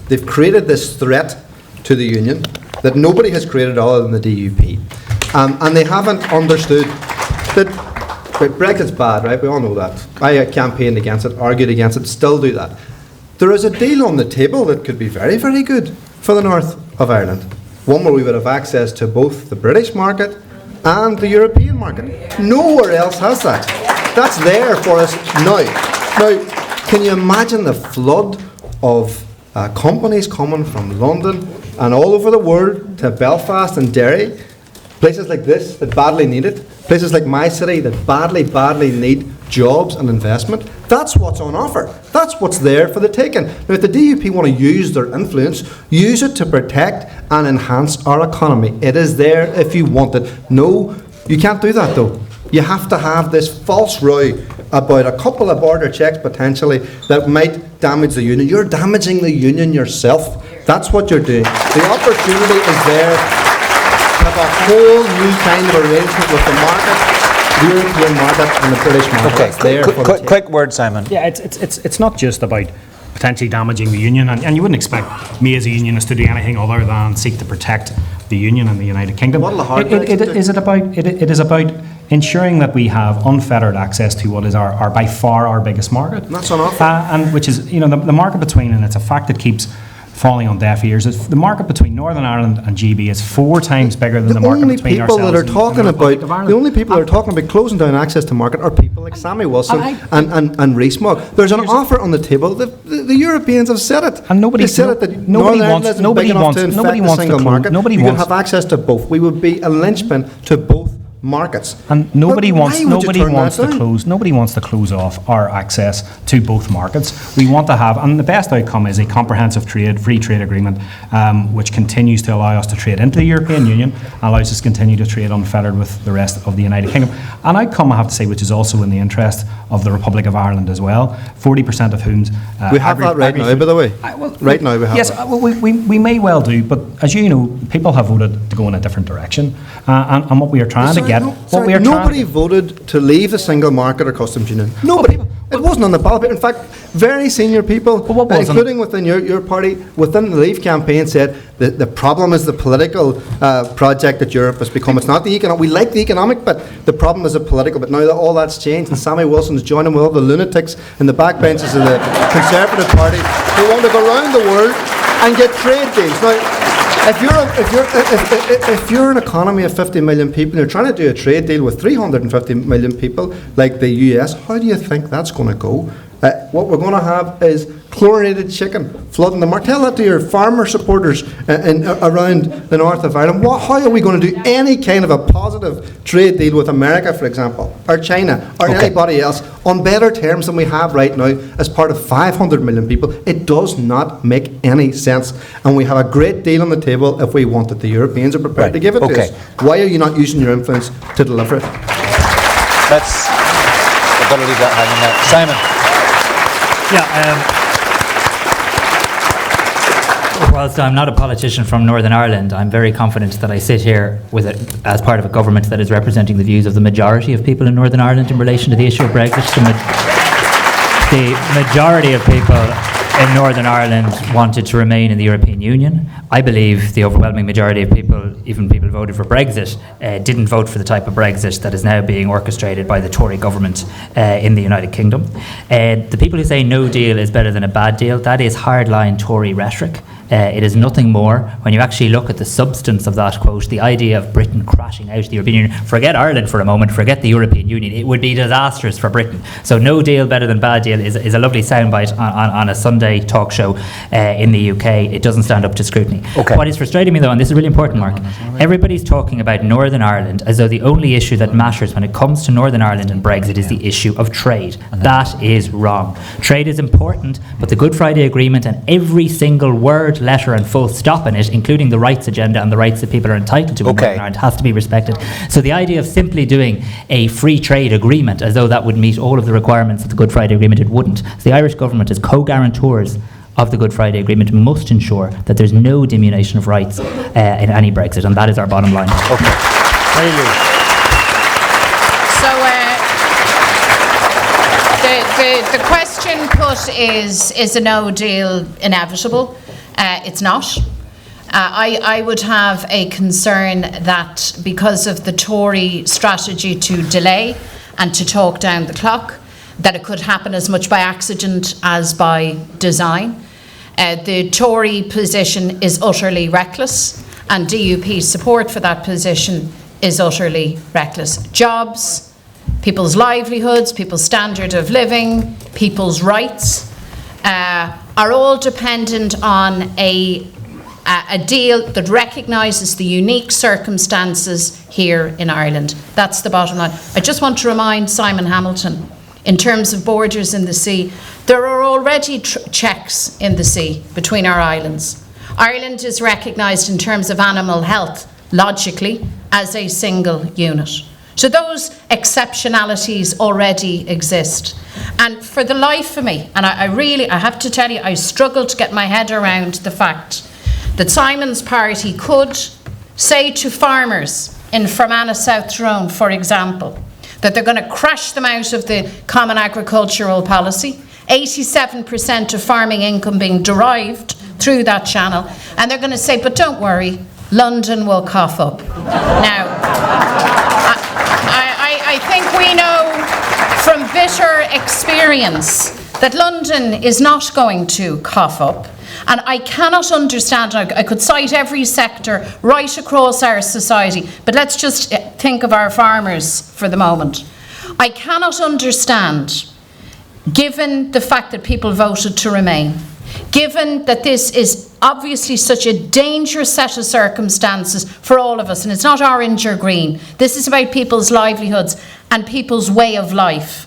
they've created this threat to the Union that nobody has created other than the DUP. And they haven't understood that Brexit's bad, right? We all know that. I campaigned against it, argued against it, still do that. There is a deal on the table that could be very, very good for the north of Ireland. One where we would have access to both the British market and the European market. Nowhere else has that. That's there for us now. Now, can you imagine the flood of companies coming from London and all over the world to Belfast and Derry? Places like this that badly need it. Places like my city that badly, badly need jobs and investment. That's what's on offer. That's what's there for the taking. Now, if the DUP want to use their influence, use it to protect and enhance our economy. It is there if you want it. No, you can't do that though. You have to have this false row about a couple of border checks potentially that might damage the union. You're damaging the union yourself. That's what you're doing. The opportunity is there. Have a whole new kind of arrangement with the market, the European market and the British market. Okay, quick word, Simon. Yeah, it's not just about potentially damaging the union, and you wouldn't expect me as a unionist to do anything other than seek to protect the union and the United Kingdom. It is about ensuring that we have unfettered access to what is our by far our biggest market. And that's on offer. And which is, the market between, and it's a fact that keeps falling on deaf ears, is the market between Northern Ireland and GB is 4 times bigger than the market between ourselves and the Republic of Ireland. The only people that are talking about closing down access to market are people like Sammy Wilson and Rees-Mogg. There's an offer on the table. The Europeans have said it. And they said it that Northern Ireland isn't big enough to infect the single market. You can have access to both. We would be a linchpin to both markets. And nobody But wants why would you turn that down? nobody wants to close off our access to both markets. We want to have, and the best outcome is a comprehensive free trade agreement, which continues to allow us to trade into the European Union, allows us to continue to trade unfettered with the rest of the United Kingdom. An outcome, I have to say, which is also in the interest of the Republic of Ireland as well. 40% of whom We have that right now, by the way. Right now we have yes, that. we may well do, but as you know, people have voted to go in a different direction, and what we are trying to get, Nobody voted to leave the single market or customs union. Nobody. It wasn't on the ballot. In fact, very senior people, including within your party, within the Leave campaign, said that the problem is the political project that Europe has become. It's not the economic. We like the economic, but the problem is the political. But now that all that's changed, and Sammy Wilson's joining with all the lunatics in the backbenches of the Conservative Party who want to go around the world and get trade deals. Now, if you're an economy of 50 million people and you're trying to do a trade deal with 350 million people like the US, how do you think that's going to go? What we're going to have is chlorinated chicken flooding the market. Tell that to your farmer supporters around the north of Ireland. How are we going to do any kind of a positive trade deal with America, for example, or China, or anybody else on better terms than we have right now as part of 500 million people? It does not make any sense. And we have a great deal on the table if we want it. The Europeans are prepared to give it to us. Why are you not using your influence to deliver it? I've got to leave that hanging there. Simon. Whilst I'm not a politician from Northern Ireland, I'm very confident that I sit here as part of a government that is representing the views of the majority of people in Northern Ireland in relation to the issue of Brexit. The majority of people in Northern Ireland wanted to remain in the European Union. I believe the overwhelming majority of people, even people who voted for Brexit, didn't vote for the type of Brexit that is now being orchestrated by the Tory government in the United Kingdom. The people who say no deal is better than a bad deal, that is hardline Tory rhetoric. It is nothing more. When you actually look at the substance of that quote, the idea of Britain crashing out of the European Union, forget Ireland for a moment, forget the European Union, it would be disastrous for Britain. So no deal better than bad deal is a lovely soundbite on a Sunday talk show in the UK. It doesn't stand up to scrutiny. What is frustrating me though, and this is really important, Mark, everybody's talking about Northern Ireland as though the only issue that matters when it comes to Northern Ireland and Brexit is the issue of trade. That is wrong. Trade is important, but the Good Friday Agreement and every single word, letter and full stop in it, including the rights agenda and the rights that people are entitled to in Northern Ireland, has to be respected. So the idea of simply doing a free trade agreement as though that would meet all of the requirements of the Good Friday Agreement, it wouldn't. So the Irish government as co-guarantors of the Good Friday Agreement must ensure that there's no diminution of rights in any Brexit, and that is our bottom line. The question put is a no deal inevitable? It's not. I would have a concern that because of the Tory strategy to delay and to talk down the clock, that it could happen as much by accident as by design. The Tory position is utterly reckless, and DUP support for that position is utterly reckless. Jobs, people's livelihoods, people's standard of living, people's rights are all dependent on a deal that recognises the unique circumstances here in Ireland. That's the bottom line. I just want to remind Simon Hamilton, in terms of borders in the sea, there are already checks in the sea between our islands. Ireland is recognised in terms of animal health, logically, as a single unit. So those exceptionalities already exist. And for the life of me, and I have to tell you, I struggle to get my head around the fact that Simon's party could say to farmers in Fermanagh, South Tyrone, for example, that they're going to crash them out of the Common Agricultural Policy, 87% of farming income being derived through that channel, and they're going to say, but don't worry, London will cough up. Now, I think we know from bitter experience that London is not going to cough up. And I cannot understand, I could cite every sector right across our society, but let's just think of our farmers for the moment. I cannot understand, given the fact that people voted to remain, given that this is obviously such a dangerous set of circumstances for all of us, and it's not orange or green, this is about people's livelihoods and people's way of life.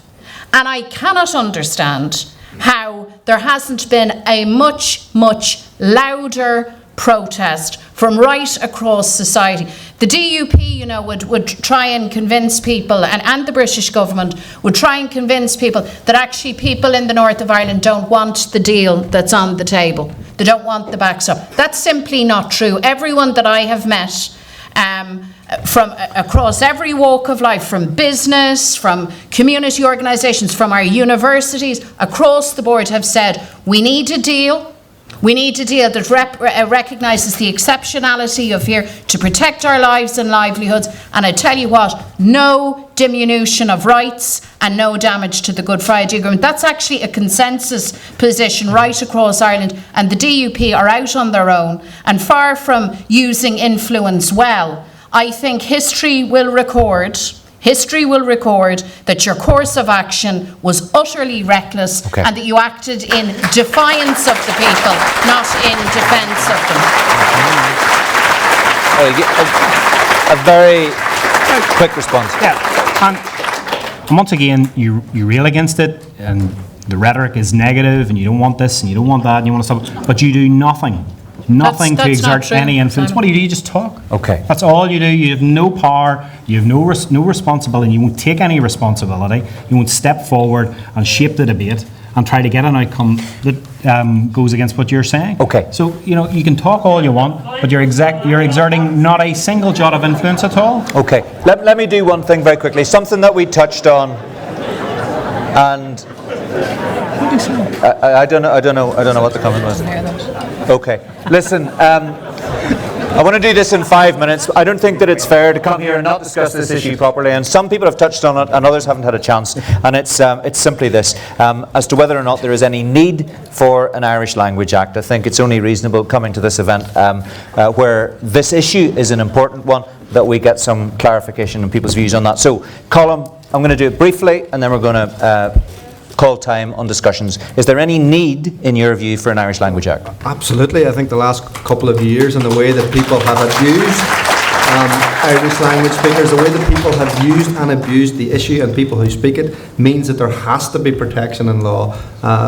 And I cannot understand how there hasn't been a much, much louder protest from right across society. The DUP, would try and convince people, and the British government would try and convince people that actually people in the north of Ireland don't want the deal that's on the table. They don't want the backstop. That's simply not true. Everyone that I have met from across every walk of life, from business, from community organisations, from our universities, across the board have said, we need a deal. We need a deal that recognises the exceptionality of here to protect our lives and livelihoods. And I tell you what, no diminution of rights and no damage to the Good Friday Agreement. That's actually a consensus position right across Ireland. And the DUP are out on their own. And far from using influence well, I think history will record that your course of action was utterly reckless and that you acted in defiance of the people, not in defence of them. A very quick response. Yeah, and once again, you rail against it, and the rhetoric is negative, and you don't want this, and you don't want that, and you want to stop, but you do nothing. Nothing to exert any influence. What do? You just talk. Okay. That's all you do. You have no power. You have no responsibility. You won't take any responsibility. You won't step forward and shape the debate and try to get an outcome that goes against what you're saying. Okay. So you can talk all you want, but you're exerting not a single jot of influence at all. Okay. Let me do one thing very quickly. Something that we touched on, and I don't know what the comment was. Okay. Listen, I want to do this in 5 minutes. I don't think that it's fair to come here and not discuss this issue properly. And some people have touched on it, and others haven't had a chance. And it's simply this: as to whether or not there is any need for an Irish Language Act. I think it's only reasonable coming to this event where this issue is an important one, that we get some clarification on people's views on that. So, Colin, I'm going to do it briefly, and then we're going to call time on discussions. Is there any need, in your view, for an Irish Language Act? Absolutely. I think the last couple of years and the way that people have abused Irish language speakers, the way that people have used and abused the issue and people who speak it, means that there has to be protection in law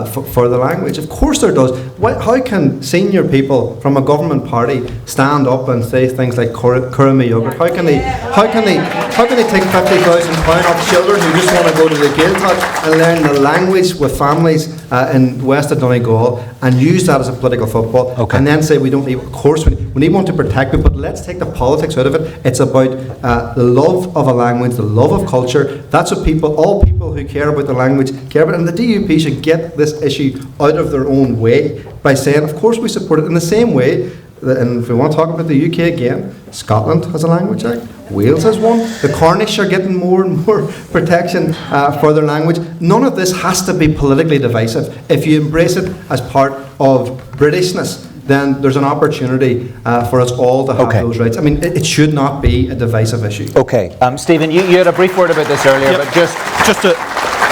for the language. Of course there does. How can senior people from a government party stand up and say things like Curramy yogurt? How can they take £50,000 off children who just want to go to the Gaeltacht and learn the language with families in west of Donegal and use that as a political football, and then say we don't need, of course we need one to protect people, but let's take the politics out of it. It's about the love of a language, the love of culture. That's what all people who care about the language care about, and the DUP should get this issue out of their own way by saying, of course we support it, in the same way. And if we want to talk about the UK again, Scotland has a language act, Wales has one, the Cornish are getting more and more protection for their language. None of this has to be politically divisive. If you embrace it as part of Britishness, then there's an opportunity for us all to have those rights. I mean, it should not be a divisive issue. Okay. Stephen, you had a brief word about this earlier, but just to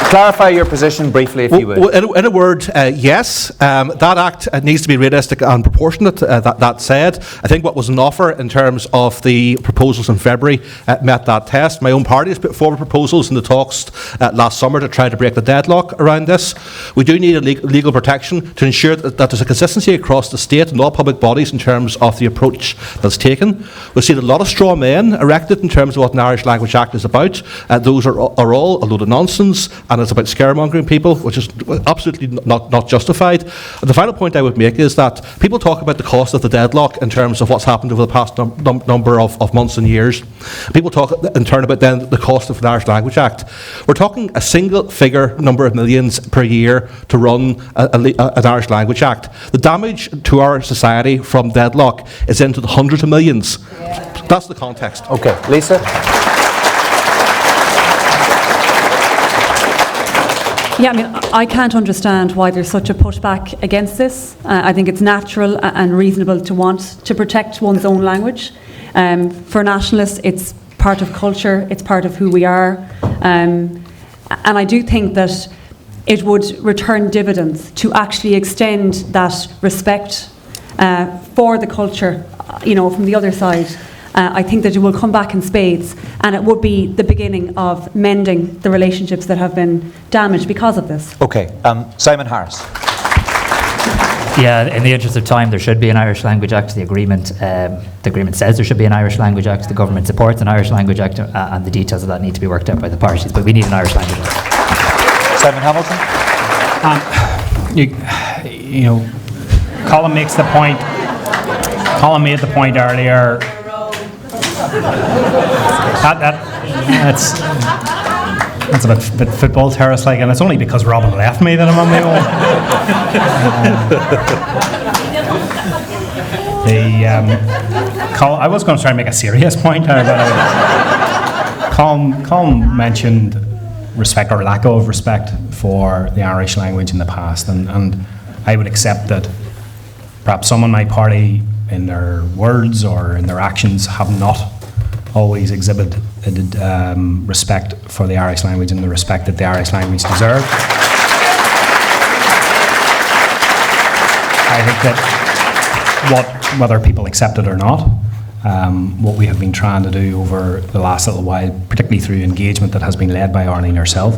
clarify your position briefly, if you would. In a word, yes. That act needs to be realistic and proportionate. That said, I think what was on offer in terms of the proposals in February met that test. My own party has put forward proposals in the talks last summer to try to break the deadlock around this. We do need a legal protection to ensure that there's a consistency across the state and all public bodies in terms of the approach that's taken. We've seen a lot of straw men erected in terms of what an Irish Language Act is about. Those are all a load of nonsense, and it's about scaremongering people, which is absolutely not justified. And the final point I would make is that people talk about the cost of the deadlock in terms of what's happened over the past number of months and years. People talk in turn about then the cost of an Irish Language Act. We're talking a single figure number of millions per year to run an Irish Language Act. The damage to our society from deadlock is into the hundreds of millions. Yeah. That's the context. Okay, Lisa? Yeah, I mean, I can't understand why there's such a pushback against this. I think it's natural and reasonable to want to protect one's own language. For nationalists, it's part of culture, it's part of who we are. And I do think that it would return dividends to actually extend that respect for the culture, from the other side. I think that it will come back in spades, and it would be the beginning of mending the relationships that have been damaged because of this. Okay, Simon Harris. Yeah, in the interest of time, there should be an Irish Language Act. The agreement says there should be an Irish Language Act. The government supports an Irish Language Act, and the details of that need to be worked out by the parties. But we need an Irish Language Act. Simon Hamilton. Colin makes the point. Colin made the point earlier. That's a bit football terrace-like, and it's only because Robin left me that I'm on my own. I was going to try and make a serious point there, but Colin mentioned respect or lack of respect for the Irish language in the past, and I would accept that perhaps some in my party, in their words or in their actions, have not always exhibited respect for the Irish language and the respect that the Irish language deserves. I think that whether people accept it or not, what we have been trying to do over the last little while, particularly through engagement that has been led by Arlene herself,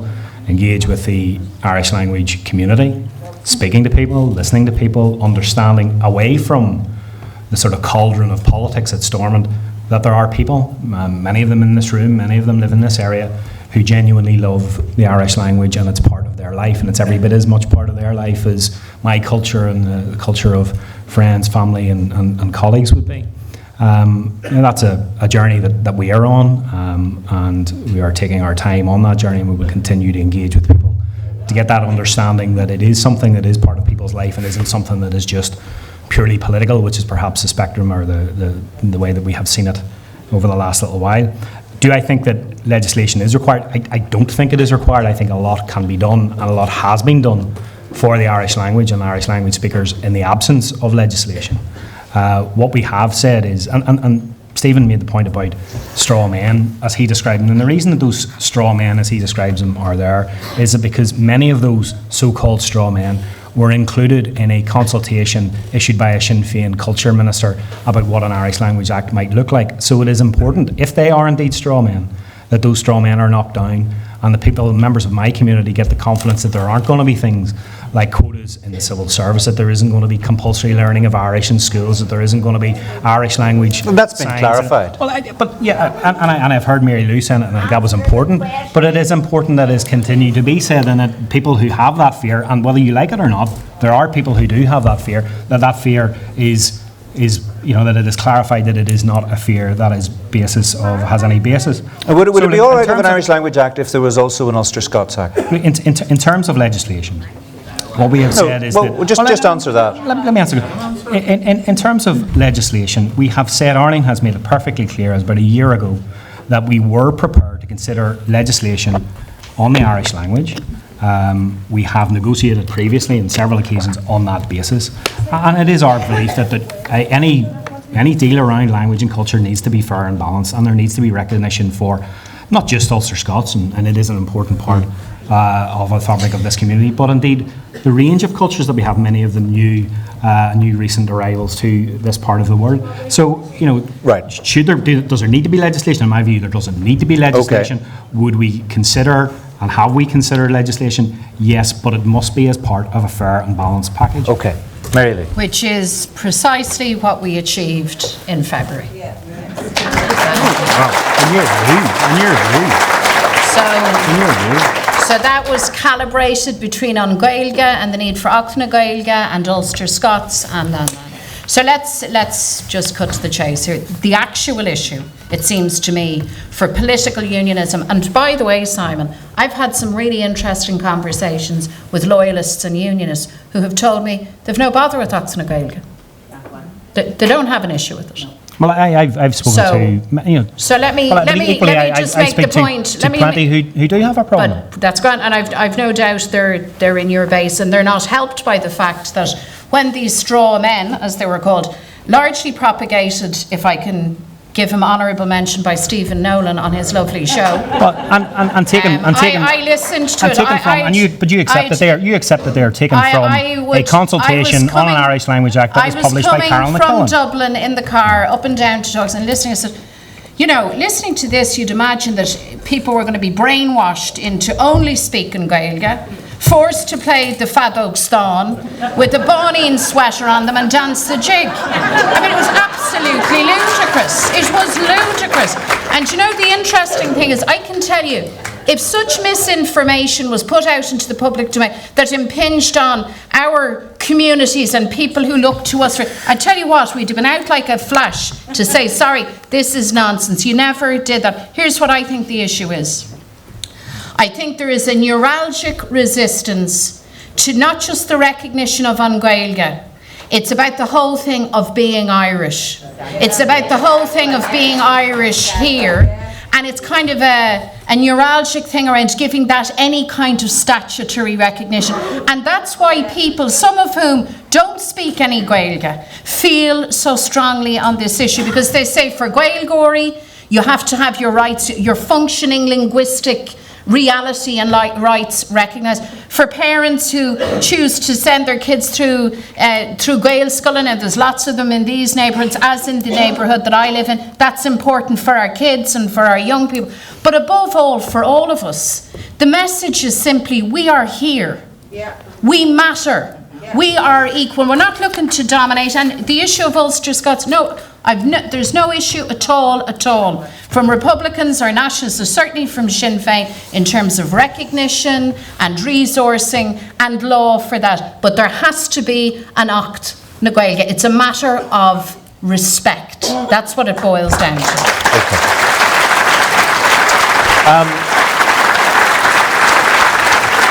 engage with the Irish language community, speaking to people, listening to people, understanding away from the sort of cauldron of politics at Stormont, that there are people, many of them in this room, many of them live in this area, who genuinely love the Irish language, and it's part of their life, and it's every bit as much part of their life as my culture and the culture of friends, family and colleagues would be. That's a journey that we are on, and we are taking our time on that journey, and we will continue to engage with people to get that understanding that it is something that is part of people's life and isn't something that is just purely political, which is perhaps the spectrum or the way that we have seen it over the last little while. Do I think that legislation is required? I don't think it is required. I think a lot can be done, and a lot has been done for the Irish language and Irish language speakers in the absence of legislation. What we have said is, and Stephen made the point about straw men, as he described them, and the reason that those straw men, as he describes them, are there is that because many of those so-called straw men were included in a consultation issued by a Sinn Féin culture minister about what an Irish Language Act might look like. So it is important, if they are indeed straw men, that those straw men are knocked down, and the people, members of my community, get the confidence that there aren't going to be things like quotas in the civil service, that there isn't going to be compulsory learning of Irish in schools, that there isn't going to be Irish language. Well, that's been clarified. And I've heard Mary Lou saying it, and I think that was important. But it is important that it continue to be said, and that people who have that fear, and whether you like it or not, there are people who do have that fear, that fear is that it is clarified that it is not a fear that is has any basis. Would it be all right with an Irish Language Act if there was also an Ulster Scots Act? In terms of legislation, what we have said is that... Just answer that. Let me answer. In terms of legislation, we have said, Arlene has made it perfectly clear, as about a year ago, that we were prepared to consider legislation on the Irish language. We have negotiated previously on several occasions on that basis, and it is our belief that any deal around language and culture needs to be fair and balanced, and there needs to be recognition for not just Ulster Scots, and it is an important part of the fabric of this community, but indeed the range of cultures that we have, many of them new recent arrivals to this part of the world. So, right. Does there need to be legislation? In my view, there doesn't need to be legislation. Okay. Would we consider, and have we considered legislation? Yes, but it must be as part of a fair and balanced package. Okay. Mary Lee. Which is precisely what we achieved in February. Yeah. Wow. In your view. So that was calibrated between An Gaeilge and the need for Achna Gaeilge and Ulster Scots and So let's just cut to the chase here. The actual issue, it seems to me, for political unionism, and by the way, Simon, I've had some really interesting conversations with loyalists and unionists who have told me they've no bother with Achna Gaeilge. They don't have an issue with it. Well, I've spoken to So let me just make the point. To plenty who do have a problem. But that's grand, and I've no doubt they're in your base, and they're not helped by the fact that when these straw men, as they were called, largely propagated, if I can give him honourable mention by Stephen Nolan on his lovely show. Well, and taken, I listened to it. But you accept that they are taken from a consultation on an Irish language act that was published by Carol McCullen. I was coming from Dublin in the car, up and down to talks, and listening. I said, you know, listening to this, you'd imagine that people were going to be brainwashed into only speaking Gaeilge, forced to play the Fadog Stán with a Bonin sweater on them and dance the jig. I mean, it was absolutely ludicrous. It was ludicrous. And you know, the interesting thing is, I can tell you, if such misinformation was put out into the public domain that impinged on our communities and people who look to us for, I tell you what, we'd have been out like a flash to say, sorry, this is nonsense. You never did that. Here's what I think the issue is. I think there is a neuralgic resistance to not just the recognition of An Gaeilge. It's about the whole thing of being Irish. It's about the whole thing of being Irish here. And it's kind of a neuralgic thing around giving that any kind of statutory recognition. And that's why people, some of whom don't speak any Gaeilge, feel so strongly on this issue, because they say for Gaeilgeoirí, you have to have your rights, your functioning linguistic reality and rights recognised. For parents who choose to send their kids through Gael Scullen, and there's lots of them in these neighbourhoods, as in the neighbourhood that I live in, that's important for our kids and for our young people. But above all, for all of us, the message is simply, we are here. Yeah. We matter. Yeah. We are equal. We're not looking to dominate. And the issue of Ulster Scots, there's no issue at all, from Republicans or Nationalists, or certainly from Sinn Féin, in terms of recognition and resourcing and law for that. But there has to be an act na Gaeilge. It's a matter of respect. That's what it boils down to. Okay.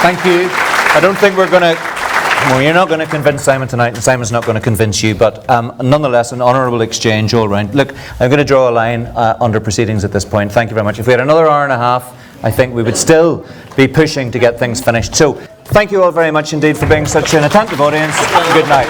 Thank you. I don't think we're going to... Well, you're not going to convince Simon tonight, and Simon's not going to convince you, but nonetheless, an honourable exchange all round. Look, I'm going to draw a line under proceedings at this point. Thank you very much. If we had another hour and a half, I think we would still be pushing to get things finished. So, thank you all very much indeed for being such an attentive audience. Good night.